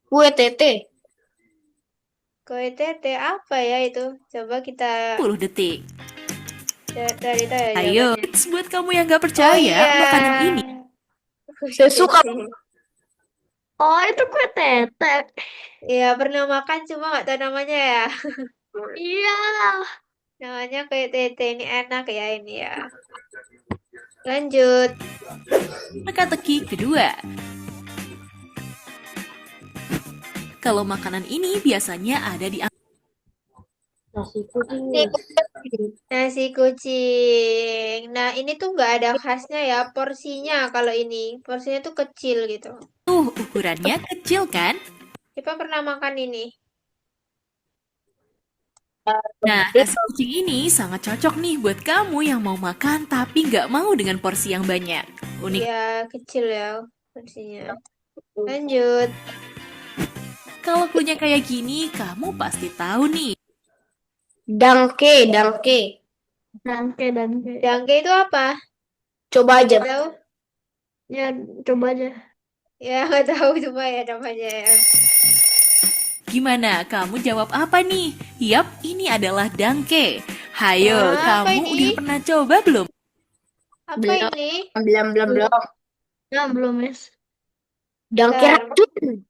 Kue tete. Kue tete apa ya itu? Coba kita 10 detik. cari tahu ya Ayo, jawabannya. tips buat kamu yang gak Oh percaya, iya. makanan ini Kue Saya suka. tete. Oh, itu kue tete. Iya, pernah makan cuma nggak tahu namanya ya. Iya. Namanya kue tete. Ini enak ya ini ya. Lanjut. teka-teki kedua. Kalau makanan ini biasanya ada di Nasi kucing. Nasi kucing. Nah, ini tuh nggak ada khasnya ya. Porsinya kalau ini. Porsinya tuh kecil gitu. ukurannya kecil kan? Kita pernah makan ini. Nah, nasi kucing ini sangat cocok nih buat kamu yang mau makan tapi nggak mau dengan porsi yang banyak. Unik. Ya, kecil ya porsinya. Lanjut. Kalau punya kayak gini, kamu pasti tahu nih. Dangke, dangke. Dangke. Dangke itu apa? Coba aja. Nggak tahu? Ya, coba aja. Ya, nggak tahu cuma ya namanya ya. Gimana? Kamu jawab apa nih? Yap, ini adalah dangke. Hayo, Apa kamu ini? udah pernah coba belum? Apa Belum. ini? Belum. Ya, belum, Miss. Dangke Bentar. racun.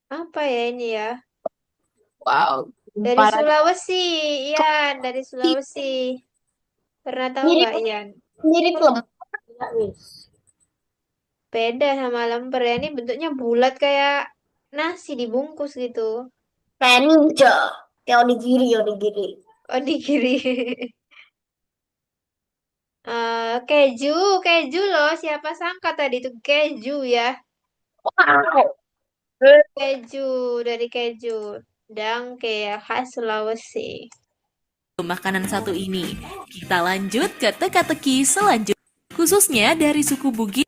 Apa ya ini ya? Wow. Dari Parah. Sulawesi, Ian. Dari Sulawesi. Pernah tahu Mirip, nggak, Ian? mirip lemper. Enggak, Miss. Beda sama lemper ya. Ini bentuknya bulat kayak nasi dibungkus gitu. Kayak ninja. Kayak onigiri, onigiri. Oh, di kiri. Keju loh. Siapa sangka tadi itu keju ya. Wow. Keju, dari keju. Dangke ya, khas Sulawesi. Makanan satu ini. Kita lanjut ke teka-teki selanjutnya. Khususnya dari suku Bugis.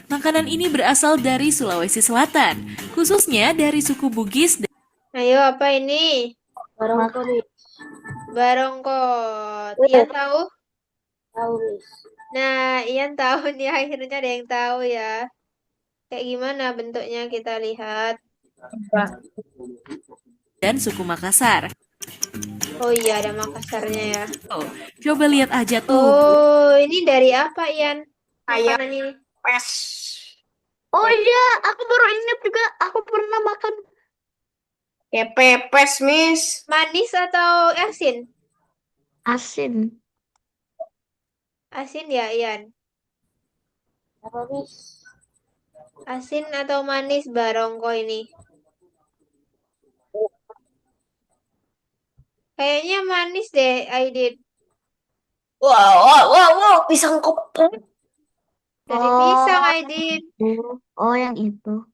Makanan ini berasal dari Sulawesi Selatan. Khususnya dari suku Bugis. Ayo, apa ini? Barongko, Miss. Barongkot. Iya. Ian tahu? Tahu, Miss. Nah, Ian tahu nih. Akhirnya ada yang tahu ya. Kayak gimana bentuknya kita lihat. Dan suku Makassar. Oh iya, ada Makassarnya ya. Oh, coba lihat aja tuh. Oh, ini dari apa, Ian? Kayak Makanan ini. pes. Oh iya, aku baru ingat juga. Aku pernah makan. Kayak pepes, Miss. Manis atau asin? Asin. Asin ya, Ian. Apa, Miss? Asin atau manis barongko ini? Kayaknya manis deh, Aidit. Wow. Pisang kepok. Dari Oh. pisang, Aidit. Oh, yang itu.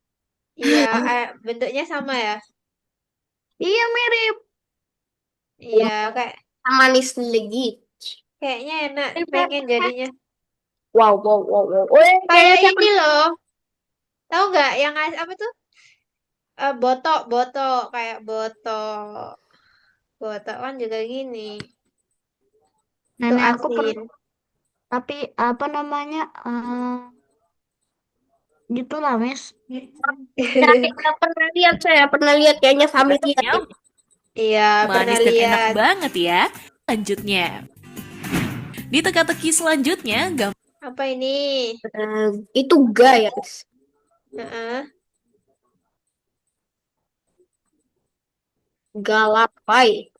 Iya, bentuknya sama ya? Iya, mirip. Iya, kayak Manis lagi. kayaknya enak, pengen jadinya. Wow. Kayak ini loh. Tahu nggak yang apa tuh? Botok, kayak botok. Botok kan juga gini. Itu Nenek aku asin. tapi apa namanya? Gitulah, Miss. Saya pernah lihat kayaknya familiar. Rasanya Iya, pernah manis dan enak lihat. banget ya. Selanjutnya, di teka-teki selanjutnya, Apa ini? Itu ga ya, guys. Heeh. Galapai.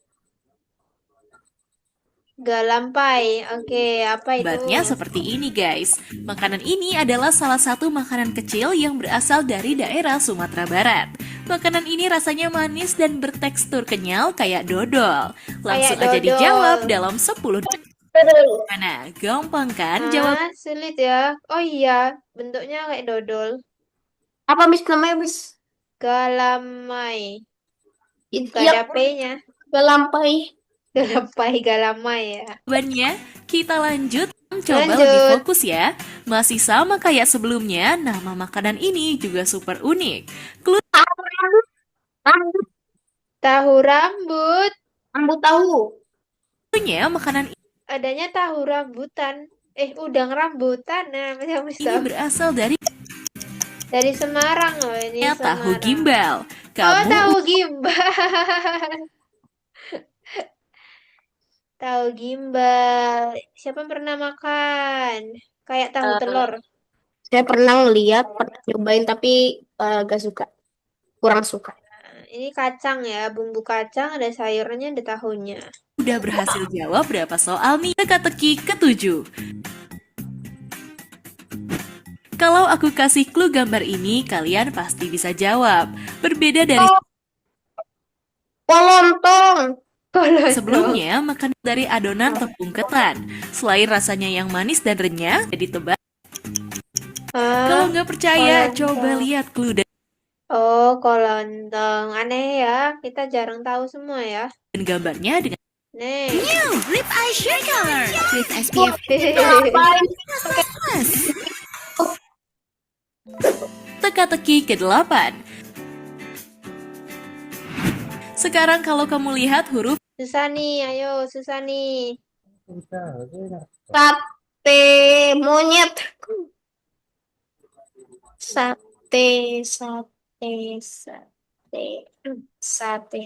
Galampai. Oke, apa itu? gambarnya seperti ini guys. Makanan ini adalah salah satu makanan kecil yang berasal dari daerah Sumatera Barat. Makanan ini rasanya manis dan bertekstur kenyal kayak dodol. Langsung Kayak aja dodol. dijawab dalam 10 detik. Mana? Gampang kan jawab? Sulit ya. Oh iya, bentuknya kayak dodol. Apa Miss namanya, Miss? Galamai. Gak Iya, ada P-nya. galampai. Galamai ya. Jawabannya, kita lanjut. Coba Lanjut. lebih fokus ya. Masih sama kayak sebelumnya, nama makanan ini juga super unik. Rambut, Tahu rambut. rambut tahu. Cluenya, makanan Adanya tahu rambutan. Udang rambutan. Nah, macam ini berasal dari dari Semarang loh ini tahu Semarang. gimbal. Oh, Kamu tahu gimbal. Tahu gimbal. Siapa pernah makan? Kayak tahu telur. Saya pernah ngeliat, pernah nyobain tapi gak suka. Kurang suka. Ini kacang ya, bumbu kacang, ada sayurnya, ada tahunya. udah berhasil jawab berapa soal nih? Teka-teki ketujuh. Kalau aku kasih clue gambar ini, kalian pasti bisa jawab. Berbeda dari Polontong. Kolosong. sebelumnya, makan dari adonan tepung ketan. Selain rasanya yang manis dan renyah, jadi tebal. Kalau nggak percaya, kolontong. coba lihat clue dan Oh, kolontong. Aneh ya, kita jarang tahu semua ya. gambarnya dengan Nih. Lip Eyeshaker with SPF Teka-teki ke-8. Sekarang kalau kamu lihat huruf Susah nih, ayo, susah nih. Sate monyet. Sate, sate, sate, sate.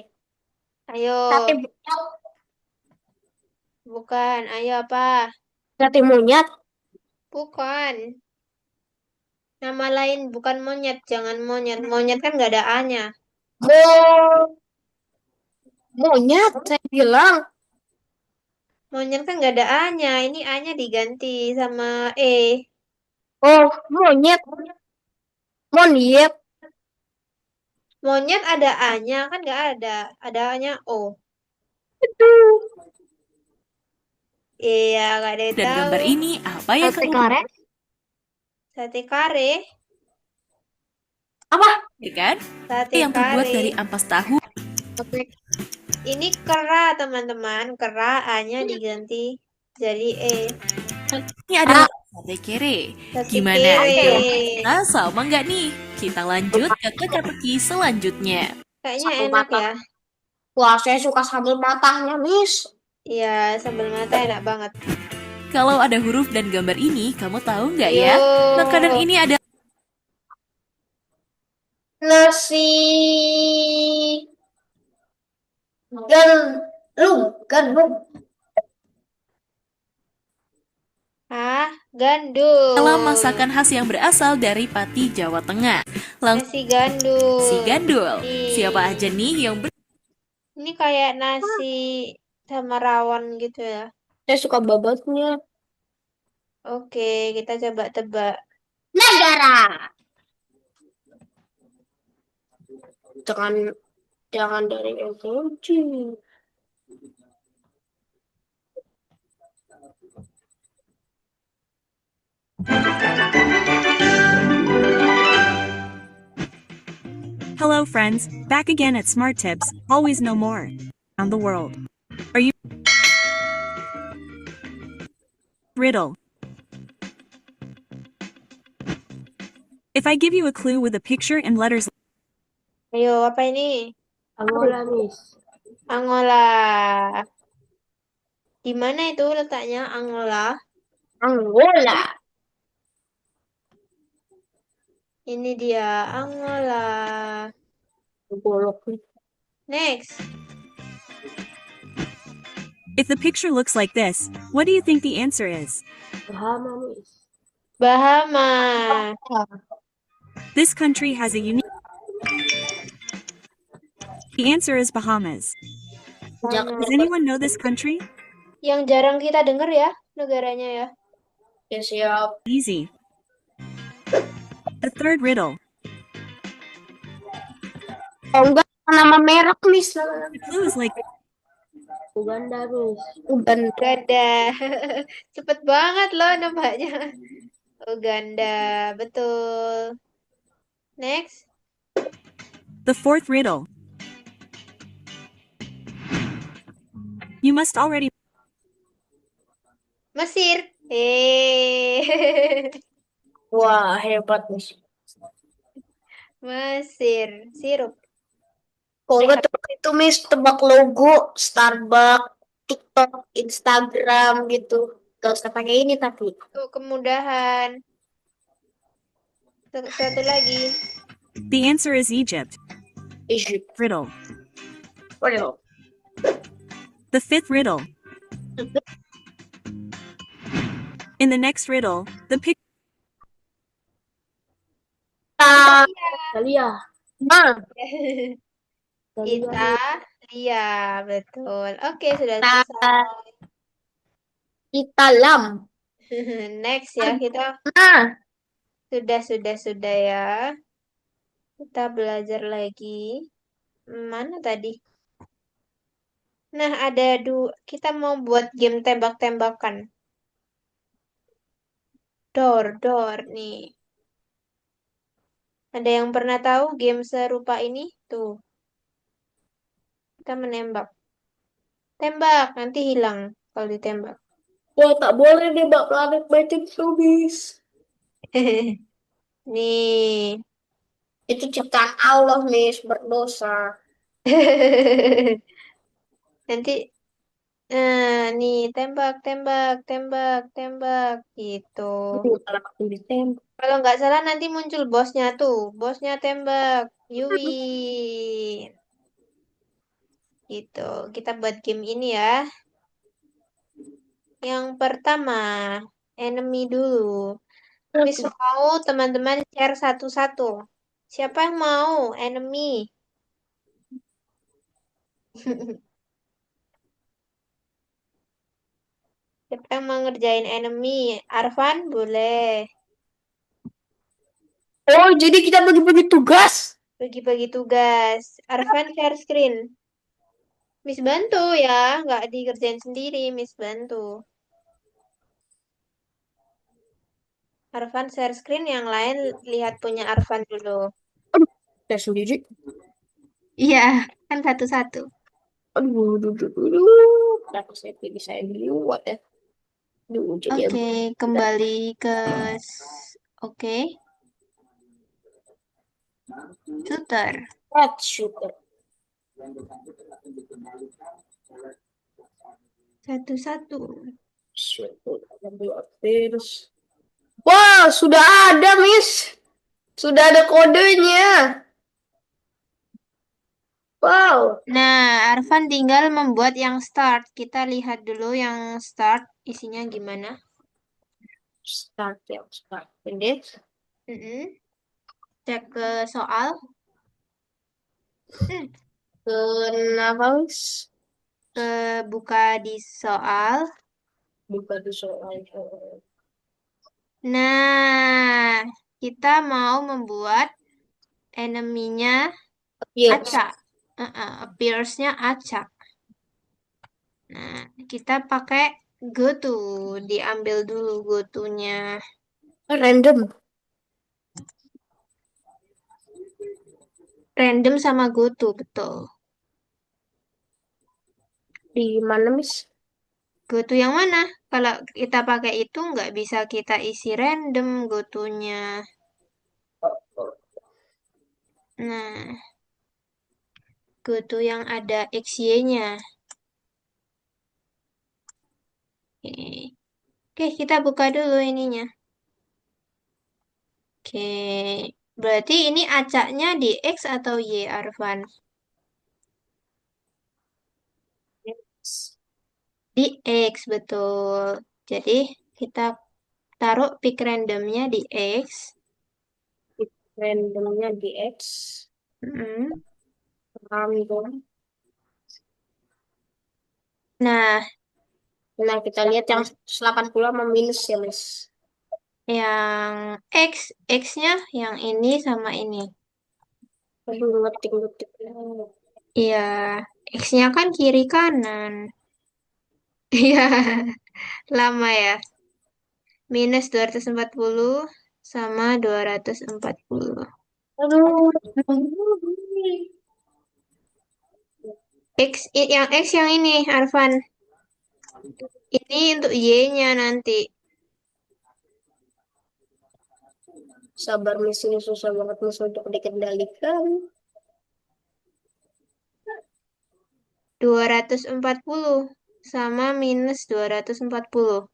Ayo, Sate budak. bukan. Ayo apa? Sate monyet. Bukan. Nama lain bukan monyet, jangan monyet. Monyet kan nggak ada A-nya. Monyet, saya bilang. Monyet kan nggak ada A-nya. Ini A-nya diganti sama E. Oh, monyet. Monyet. Monyet ada A-nya kan nggak ada. Ada A-nya O. Iya, nggak ada yang dan tahu. gambar ini apa yang Sate kamu kare. Sate kare. Apa? pikir kan? Sate Yang terbuat kare. dari ampas tahu Ini kera, teman-teman. Kera A-nya diganti jadi E. ini adalah sate kere. Sate Gimana? kere. Jawaban kita sama nggak nih? Kita lanjut ke teka-teki selanjutnya. Kayaknya Sambal enak matang. ya. Wah, saya suka sambal matangnya, Miss. Iya, sambal mata enak banget. Kalau ada huruf dan gambar ini, kamu tahu nggak ya? Yo. Makanan ini ada Nasi gandum. Gandum. dalam masakan khas yang berasal dari Pati, Jawa Tengah. Langsung Nasi gandul. si gandul. Ih. Siapa aja nih yang Ini kayak nasi sama rawon gitu ya. Saya suka babatnya. Oke, kita coba tebak. Negara. Jangan dari emoji. Hello, friends. Back again at Smart Tips. Always know more. Around the world. Are you riddle? If I give you a clue with a picture and letters, Ayo, apa ini? Angola, Miss. Angola. Di mana itu letaknya Angola? Angola. Ini dia Angola. Golok. Next. If the picture looks like this, what do you think the answer is? Bahama, Miss. Bahama. This country has a unique. The answer is Bahamas. Bahama. Does anyone know this country? Yang jarang kita dengar ya negaranya ya. Ya siap. Easy. The third riddle. Oh enggak, nama merek, Miss. The clue is like Uganda, Miss. Uganda. Uganda. Cepet banget loh nembaknya. Uganda, betul. Next. the fourth riddle. You must already. Mesir. Wah, hebat, Miss. Mesir. Sirup. Kalau nggak tebak itu, Miss, tebak logo Starbucks, TikTok, Instagram gitu. Gak usah pakai ini tapi. Tuh, kemudahan. Satu lagi. The answer is Egypt. Egypt. Riddle. Waduh. The fifth riddle. In the next riddle, the pic. Italia. Nah, Italia, betul. Oke, sudah selesai. Italam. Next ya, kita Nah, sudah ya. Kita belajar lagi. Mana tadi? Nah, kita mau buat game tembak-tembakan. Door nih. Ada yang pernah tahu game serupa ini? Tuh, kita menembak. Tembak, nanti hilang kalau ditembak. wah tak boleh deh Mbak Planet baca tulis. Nih. Itu ciptaan Allah, Miss, berdosa. Nanti nih tembak gitu. Kalau aku ditembak. Kalau nggak salah nanti muncul bosnya tuh. Bosnya tembak. You win. Gitu. Kita buat game ini ya. Yang pertama, enemy dulu. Miss mau teman-teman share satu-satu. Siapa yang mau enemy? Siapa yang mau ngerjain enemy? Arfan boleh. Oh, jadi kita bagi-bagi tugas. Bagi-bagi tugas. Arfan share screen. Miss bantu ya, nggak dikerjain sendiri, Miss bantu. Arfan share screen, yang lain lihat punya Arfan dulu. Saya sendiri. Iya, kan satu-satu. Aduh. Kenapa saya pilih saya duluan ya? Duh, jadi Oke, kembali ke oke. Shooter. red shooter. Satu-satu. Wah, sudah ada, Miss. Sudah ada kodenya. Wow. Nah, Arfan tinggal membuat yang start. Kita lihat dulu yang start isinya gimana. Start ya, start. Ini. Cek ke soal. Kenapa, Miss? Buka di soal. Bukan di soal. Nah, kita mau membuat enemy-nya Yes. acak. Appears-nya acak. Nah, kita pakai goto. Diambil dulu goto-nya. Random. Random sama goto, betul. Di mana, Miss? Goto yang mana? Kalau kita pakai itu nggak bisa kita isi random gotonya. Nah, goto yang ada XY-nya. Oke. Oke, kita buka dulu ininya. Oke. Berarti ini acaknya di X atau Y, Arfan? Di X, betul. Jadi, kita taruh pick randomnya di X. Randomnya di X. Mm-mm. Random. Nah, Nah, kita lihat yang 180 sama minus ya, Miss. yang X-nya yang ini sama ini. Aduh, ngetik-ngetik. Iya, X-nya kan kiri kanan. Iya, lama ya. Minus 240 sama 240. Aduh. Yang X yang ini, Arfan. Ini untuk Y-nya nanti. Sabar, Miss. Ini susah banget, Miss, untuk dikendalikan. 240 sama minus 240.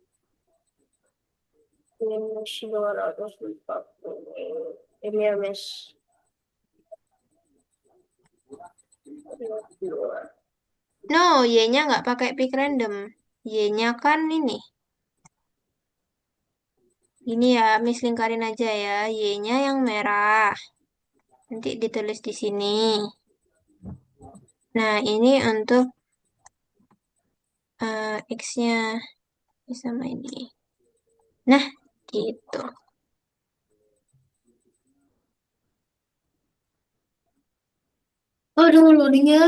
Minus 240. Ini ya, Miss. No, Y-nya nggak pakai pick random. Y-nya kan ini. Ini ya, Miss lingkarin aja ya. Y-nya yang merah. Nanti ditulis di sini. Nah, ini untuk X-nya sama ini. Nah, gitu. Aduh, loadingnya.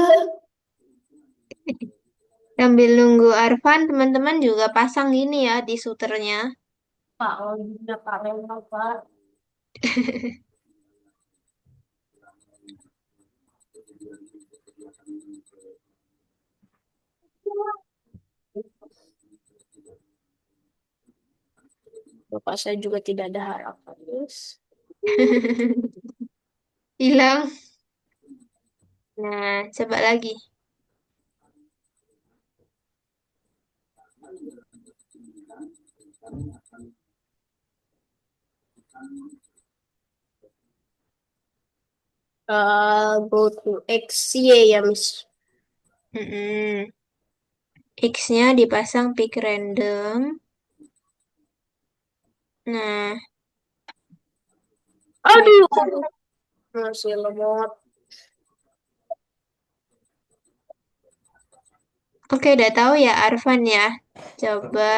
Sambil nunggu Arfan, teman-teman juga pasang gini ya di shooternya. Pak, loadingnya Pak Rema, Pak. Bapak saya juga tidak ada harapan, Miss. Hilang. Nah, coba lagi. Go to X, Y ya, Miss. Mm-mm. X-nya dipasang pick random. Nah, Aduh, masih lemot. oke, udah tahu ya Arfan ya. Coba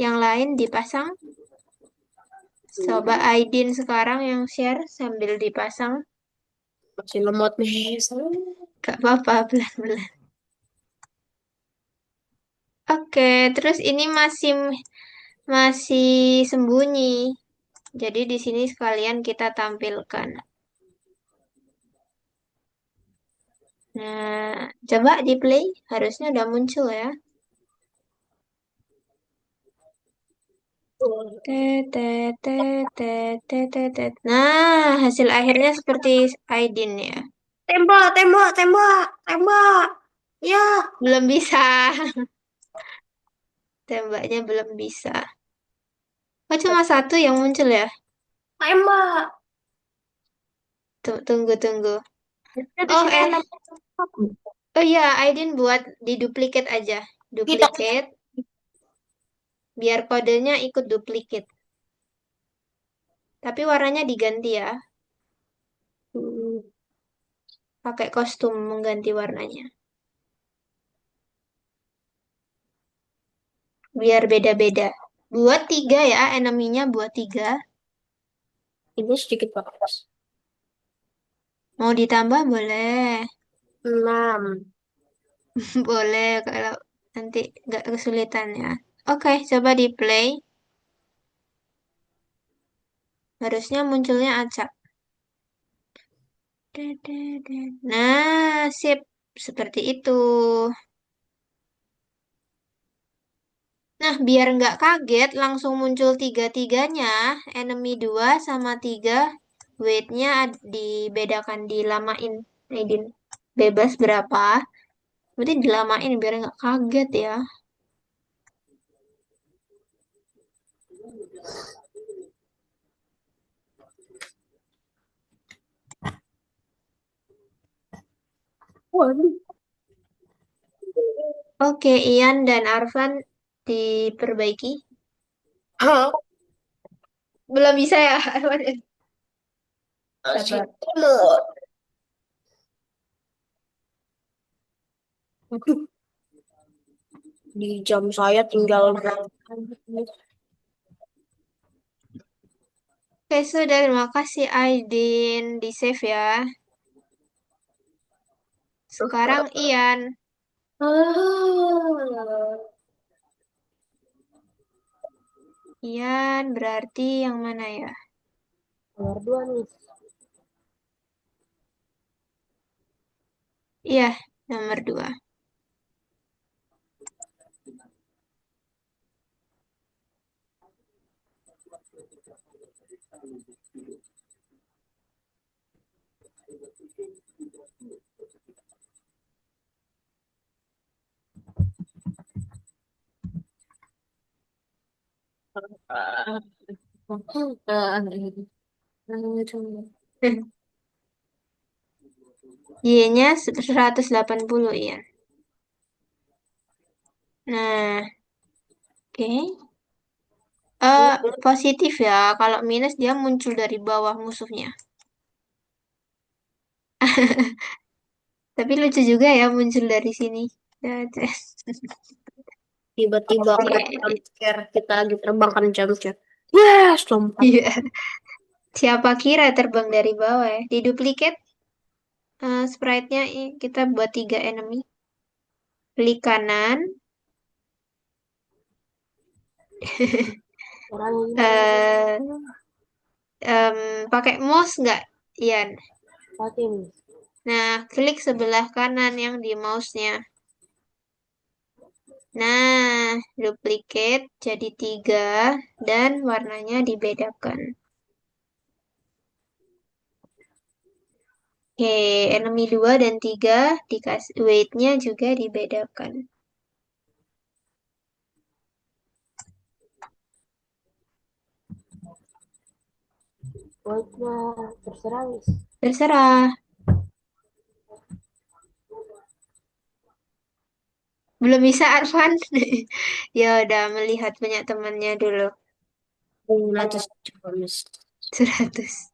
yang lain dipasang. Coba Aidin sekarang yang share sambil dipasang. Masih lemot, Miss. Gak apa-apa, pelan-pelan. Oke, terus ini masih masih sembunyi. Jadi di sini sekalian kita tampilkan. Nah, coba di play. Harusnya udah muncul ya. Tet. Nah, hasil akhirnya seperti Aidin ya. Tembak, tembak, tembak, tembak. Ya, Belum bisa. Tembaknya belum bisa. Oh, cuma satu yang muncul ya? tembak. Tunggu. Di Oh, sini ada oh iya, Aidin buat di duplicate aja. kita. Duplicate, biar kodenya ikut duplicate. Tapi warnanya diganti ya. Pakai kostum mengganti warnanya. Biar beda-beda. Buat 3 ya, enemy-nya buat 3. Ini sedikit bagus. Mau ditambah boleh. 6. Boleh kalau nanti nggak kesulitan ya. Oke, coba di play. Harusnya munculnya acak. Nah, sip. Seperti itu. Nah, biar nggak kaget, langsung muncul tiga-tiganya. Enemy 2 sama 3. Weight-nya dibedakan, dilamain. Aidin. Bebas berapa. Berarti dilamain biar nggak kaget ya. Oke, Ian dan Arfan diperbaiki. Belum bisa ya, Arfan? Sabar. Di jam saya tinggal Oke, sudah. Terima kasih, Aidin. Di-save ya. Sekarang Ian. Ian berarti yang mana ya? nomor 2 nih. Iya, nomor 2. Y-nya 180, Ian. Nah, oke. Positif ya. Kalau minus dia muncul dari bawah musuhnya. Tapi lucu juga ya muncul dari sini. Tiba-tiba Oke. kena jump scare, kita lagi terbang kan jump scare. Yes, lompat. Iya. Siapa kira terbang dari bawah ya? Di duplicate sprite-nya kita buat 3 enemy. Klik kanan. Orang ini eh pakai mouse nggak, Ian? pakai nih. Nah, klik sebelah kanan yang di mouse-nya. Nah, duplicate jadi 3 dan warnanya dibedakan. Oke, enemy 2 dan 3 dikasih weight-nya juga dibedakan. Weight-nya terserah wis. Terserah. Belum bisa, Arfan? Ya udah melihat banyak temannya dulu. Lantas coba mis. 100.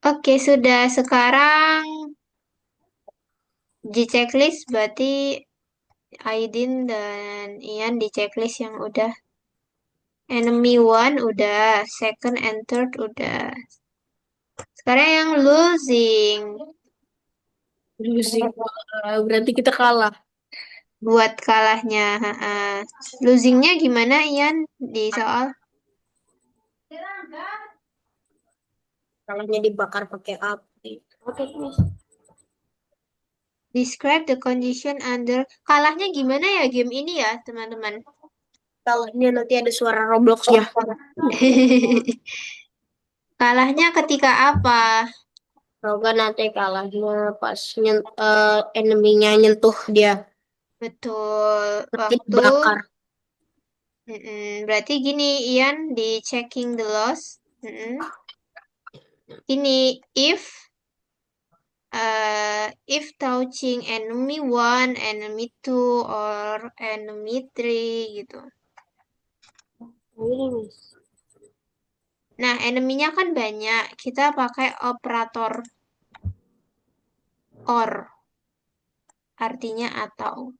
Oke, sudah. Sekarang di checklist berarti Aidin dan Ian di checklist yang udah. Enemy 1 udah, second and third udah. Sekarang yang losing. Losing. Berarti kita kalah. Buat kalahnya. Losingnya gimana, Ian? Di soal. Kalahnya dibakar pakai api. Oke, mis. Describe the condition under. Kalahnya gimana ya game ini ya, teman-teman? Kalahnya nanti ada suara Roblox-nya. Kalahnya ketika apa? Kalau kan nanti kalahnya pas enemy-nya nyentuh dia. Betul. Nanti Waktu. bakar. Berarti gini, Ian, di checking the loss. Ini, if touching enemy 1, enemy 2, or enemy 3 gitu. Ini mis. Nah, enemy-nya kan banyak. Kita pakai operator or. Artinya atau.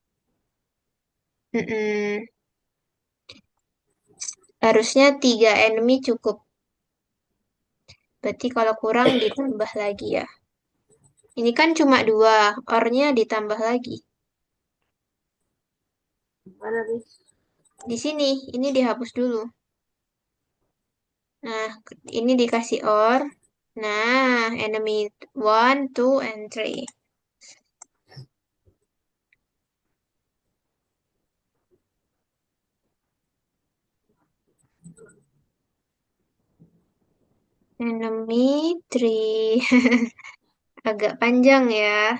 Harusnya 3 enemy cukup. Berarti kalau kurang ditambah lagi ya. Ini kan cuma 2, or-nya ditambah lagi. Mana mis? Di sini, ini dihapus dulu. Nah, ini dikasih or. Nah, enemy 1, 2, and 3. Enemy 3. Agak panjang ya.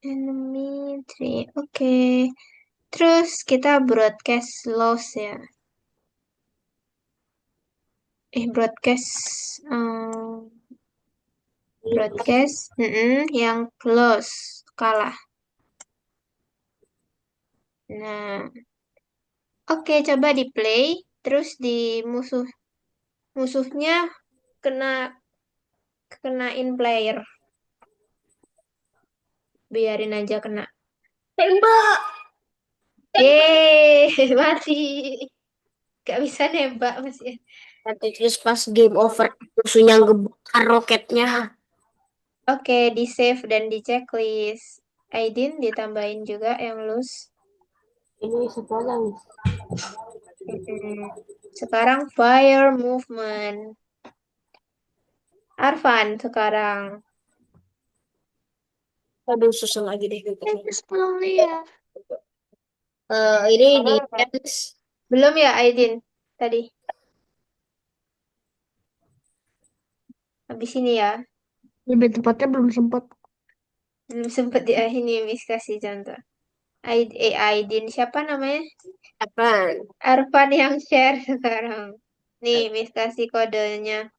Enemy 3. Oke. Terus kita broadcast loss ya. Broadcast. Broadcast. Yang close. Kalah. Nah, oke, coba di play. Terus di musuhnya kenain player. Biarin aja kena. Tembak. Yeay, mati. Gak bisa nembak masih. Nanti terus pas game over musuhnya ngebakar roketnya. Oke, di save dan di checklist. Aidin ditambahin juga yang loose. Ini sekolah. Mm-mm. Sekarang fire movement. Arfan sekarang. Aduh, susah lagi deh. Terus belum lihat. Ini di dance. Belum ya Aidin tadi. Habis ini ya. Lebih tepatnya belum sempat. Belum sempat di ini Miss kasih contoh. Aidin siapa namanya? Apa? Arfan yang share sekarang. Nih Miss kasih kodenya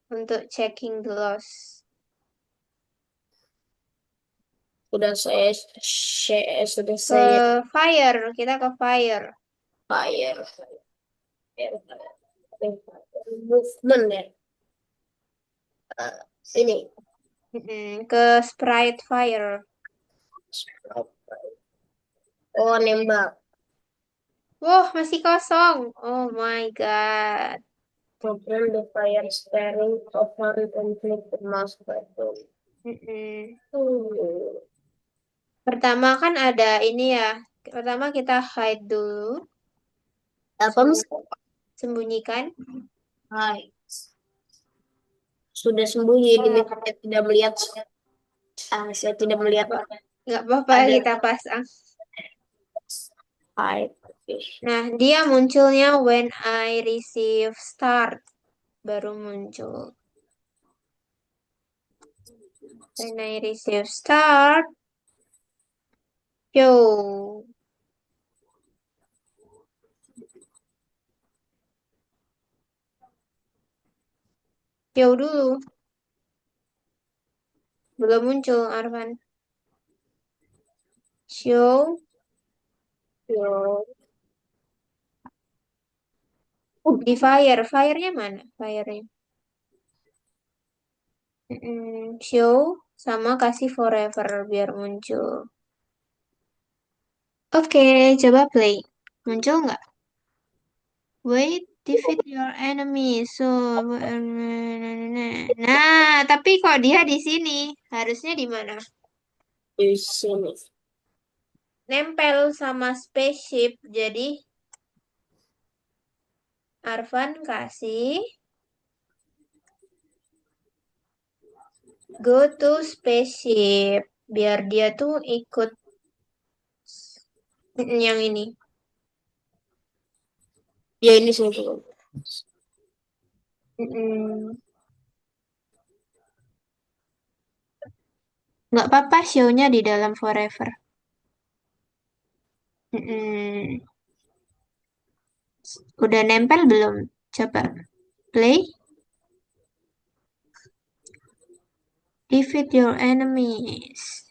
untuk checking the loss. Sudah saya share, sudah Ke saya fire, kita ke fire. fire. Movement ya. Ini. Ke sprite fire. Oh, nembak. Wah, masih kosong. Oh my God. Program the fire sparing of one conflict the mouse button. Mm-mm. Hmm. Pertama kan ada ini ya. Pertama kita hide dulu. Apa mis? Sembunyikan. Hai. Sudah sembunyi ini saya tidak melihat. Saya tidak melihat Nggak apa-apa ada kita pasang. hai. Nah, dia munculnya when I receive start. Baru muncul. When I receive start. Yo. Yo dulu. Belum muncul, Arfan. Show. Yo. Di fire. Fire-nya mana? Fire-nya. Show sama kasih forever biar muncul. Oke, coba play. Muncul nggak? Wait, defeat your enemy. So, nah, tapi kok dia di sini? Harusnya di mana? Di sini. Nempel sama spaceship. Jadi, Arfan kasih go to spaceship. Biar dia tuh ikut yang ini. Ya ini sih. Mm-mm. Nggak apa-apa show-nya di dalam forever. Mm-mm. Udah nempel belum? Coba play. Defeat your enemies.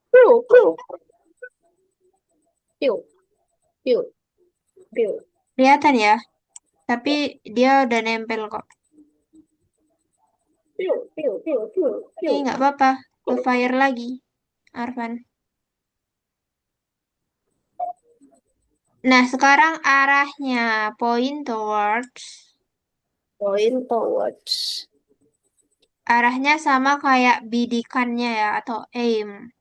Piu, piu. Piu, piu, piu. Kelihatan ya? Tapi dia udah nempel kok. Piu, piu, piu, piu, piu. Ini nggak apa-apa. Ke fire lagi, Arfan. Nah, sekarang arahnya point towards. Point towards. Arahnya sama kayak bidikannya ya, atau aim.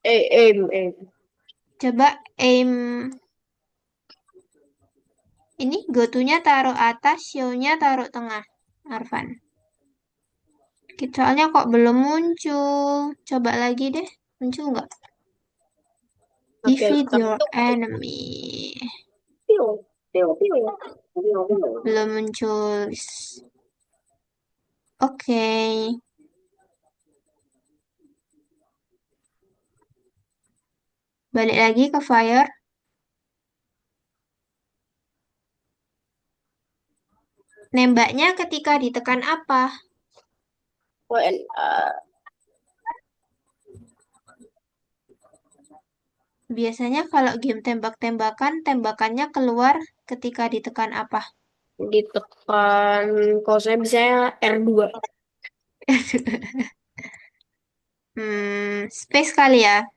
Aim. Coba aim. Ini go-to-nya taruh atas, show-nya taruh tengah, Arfan. Soalnya kok belum muncul. Coba lagi deh. Muncul nggak? Oke, Defeat tapi your tuh enemy. piu, piu, piu, piu, piu. Belum muncul. Oke. Balik lagi ke fire. Nembaknya ketika ditekan apa? When Biasanya kalau game tembak-tembakan, tembakannya keluar ketika ditekan apa? ditekan, kalau saya biasanya R2. Space kali ya.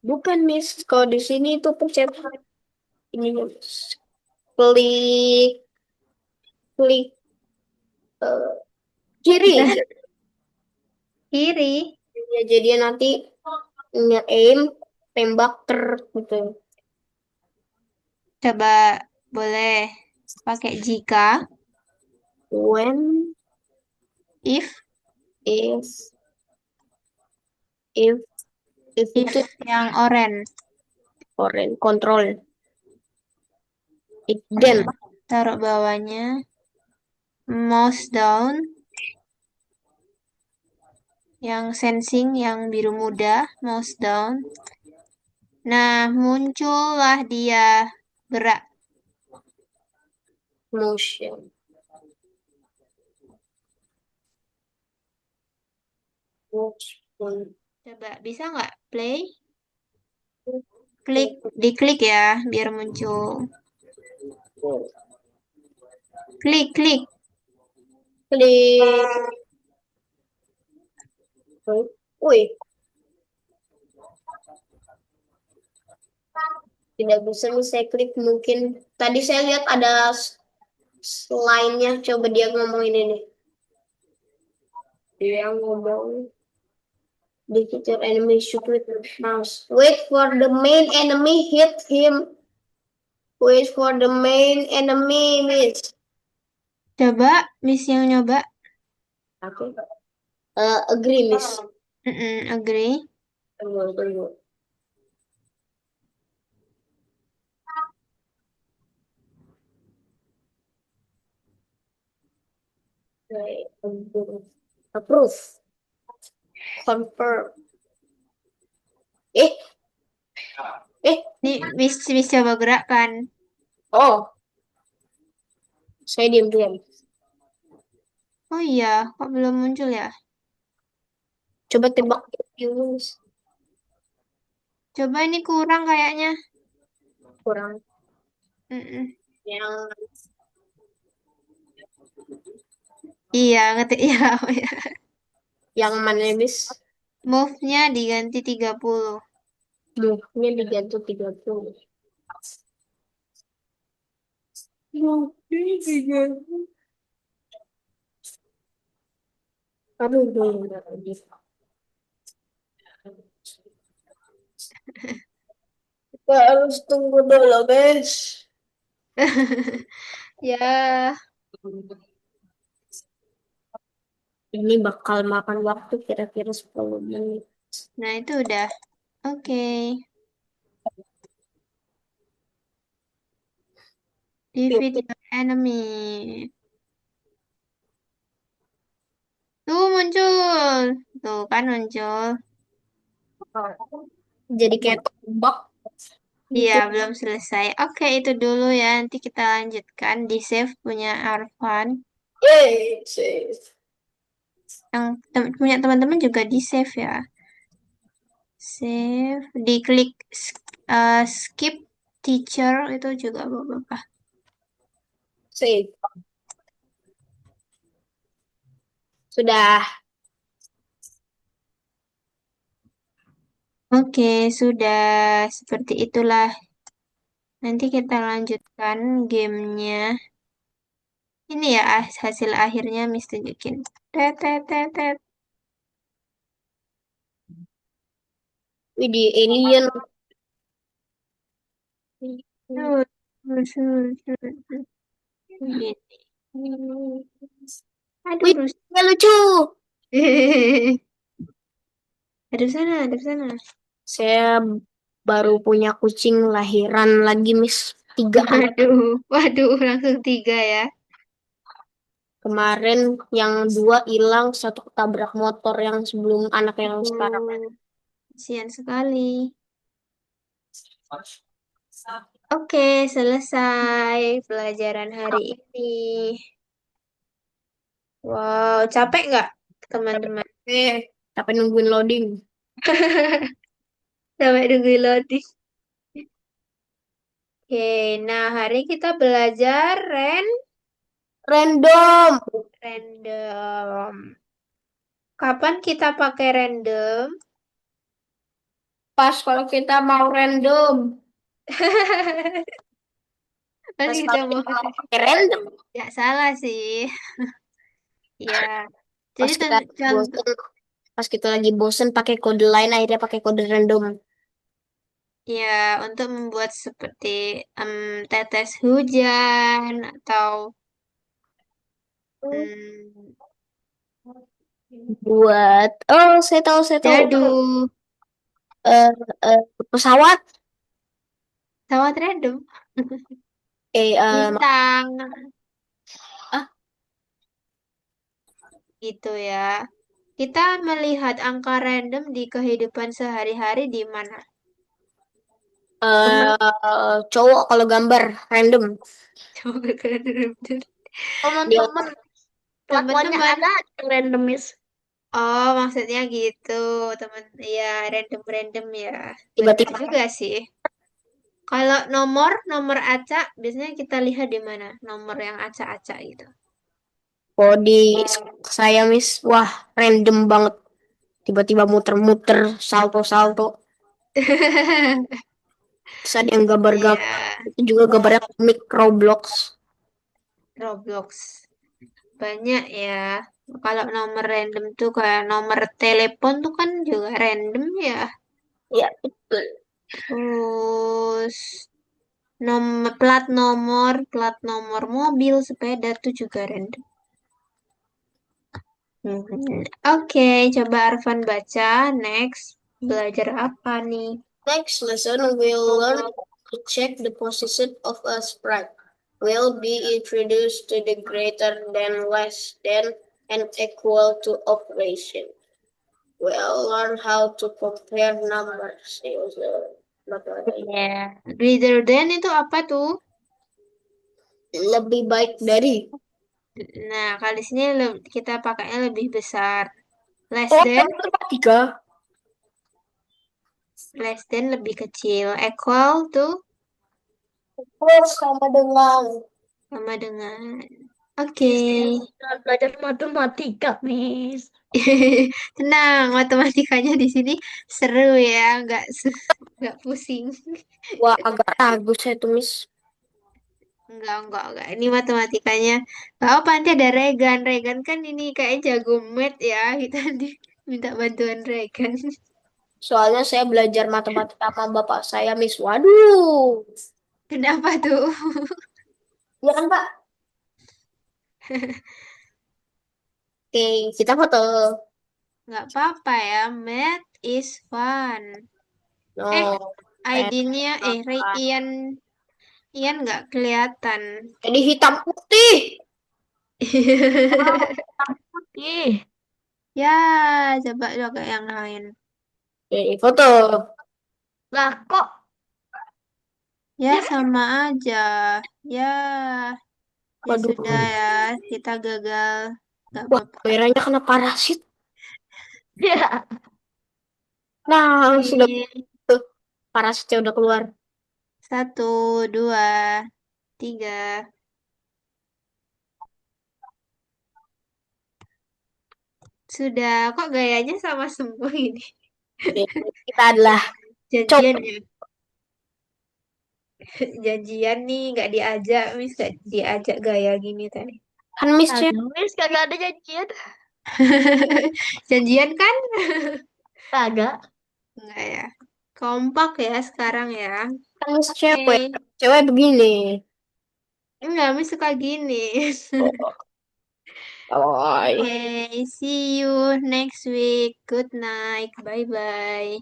Bukan, Miss. Kalau di sini itu pencet ini, Miss. Klik, klik eh, kiri. Kiri. Ya, jadi nanti nge-aim, tembak gitu. Coba boleh pakai jika, When if, is if if itu yang orange. foreign control. Then Taruh bawahnya. Mouse down. Yang sensing, yang biru muda. Mouse down. Nah, muncullah dia gerak. motion. Motion. Coba bisa nggak play? Klik, diklik ya, biar muncul. Klik, klik. Klik. Wih, tidak bisa nih saya klik. Mungkin tadi saya lihat ada lainnya. Coba dia ngomong ini nih. Dia ngomong defeated enemy shoot with mouse. Wait for the main enemy, hit him. Wait for the main enemy, miss. Coba, Miss yang nyoba. Oke. Agree, miss. Agree. Tunggu, tunggu. Okay, approve. Confirm. Eh, Ini Miss coba gerakkan. oh, saya diam-diam. Oh iya, kok belum muncul ya? Coba tembak dulu, miss. Coba ini kurang kayaknya. Kurang Mm-mm. yang Iya, ngetik ya. yang mana, miss? Move-nya diganti 30. Move-nya diganti 30. Move-nya diganti. Aduh, bentar lagi. Kita harus tunggu dulu, guys. Ya, Ini bakal makan waktu kira-kira 10 menit. nah itu udah. Oke. Defeat your enemy. Tuh muncul. Tuh kan muncul. Jadi kayak tembak. Iya, belum selesai. Oke, itu dulu ya. Nanti kita lanjutkan di save punya Arfan. Yeay, save. Yang punya teman-teman juga di save ya. Save, diklik skip teacher itu juga apa-apa. Save. Sudah. Oke, sudah seperti itulah. Nanti kita lanjutkan gamenya. Ini ya hasil akhirnya Miss tunjukin. Tet, tet, tet, tet. Widih, alien. Sur, sur, sur, sur, sur. Gini. Aduh, Wih, rusak. ya lucu. Ada sana, ada sana. Saya baru punya kucing lahiran lagi, Miss. 3 anak. Waduh, waduh, langsung 3 ya. Kemarin yang 2 hilang, 1 ketabrak motor yang sebelum anak yang sekarang. Kasihan sekali. Oke, selesai pelajaran hari ini. Wow, capek nggak teman-teman? Capek nungguin loading. Sampai nungguin loading. Oke, nah hari kita belajar Random. random. Kapan kita pakai random? Pas kalau kita mau random. Pas Pas kita kalau mau kita mau pakai random. ya salah sih. Ya, jadi Pas kita lagi contoh bosen. Pas kita lagi bosen pakai kode lain, akhirnya pakai kode random. ya untuk membuat seperti tetes hujan atau em, Buat, oh saya tahu. dadu, Eh, eh, pesawat. pesawat random, Eh, eh, bintang, ah, gitu ya. Kita melihat angka random di kehidupan sehari-hari di mana? cowok kalau gambar random. Coba kalian Dia Teman-teman, kelakuannya teman-teman. ada yang randomis. Oh, maksudnya gitu, teman. Ya, random-random ya. Bener tiba-tiba juga sih. Kalau nomor acak, biasanya kita lihat di mana? Nomor yang acak-acak gitu. body saya miss, wah random banget. Tiba-tiba muter-muter, salto-salto. Terus ada yang Iya, gambar-gambar. Itu juga gambarnya komik Roblox. Roblox. Banyak ya. Kalau nomor random tuh kayak nomor telepon tuh kan juga random ya. Ya, betul. Terus plat nomor mobil, sepeda tuh juga random. Oke, coba Arfan baca. Next, belajar apa nih? Next lesson, we'll learn to check the position of a sprite. Will be introduced to the greater than, less than, and equal to operation. We'll learn how to compare numbers. Yeah. Greater than itu apa tuh? Lebih baik dari. Nah, kali sini kita pakainya lebih besar. Less Oh, than, matematika. lebih kecil. Equal tuh Oh, sama dengan. sama dengan. Oke. Jangan belajar matematika, Miss. Tenang, matematikanya di sini seru ya, nggak pusing. Wah, agak ragu saya tuh, Miss. Enggak. Ini matematikanya. Gak apa, nanti ada Regan. Regan kan ini kayak jago math ya. Kita minta bantuan Regan. Soalnya saya belajar matematika sama bapak saya, Miss. Waduh. Kenapa tuh? Iya kan, Pak? Oke, kita foto. Nggak apa-apa ya. Math is fun. No, ID-nya, Ian, Ian nggak kelihatan. jadi hitam putih. Putih. Ya, coba coba yang lain. Oke, foto. Lah kok Ya, sama aja. Ya, ya Waduh. sudah ya. Kita gagal. Nggak Wah, apa-apa. kameranya kena parasit. ya. Nah, sudah Oke. tuh. Parasitnya udah keluar. 1, 2, 3. Sudah, kok gayanya sama semua ini? Oke, kita adalah Janjian cowok. ya? Janjian nih, nggak diajak, Miss. Nggak diajak gaya gini tadi. Kan Miss cewek. Kagak, Miss, kagak ada janjian. Janjian kan? Kagak. Enggak ya. Kompak ya sekarang ya. Kan Miss cewek. Oke. Cewek begini. Enggak, Miss suka gini. Oh, Oke, see you next week. Good night. Bye-bye.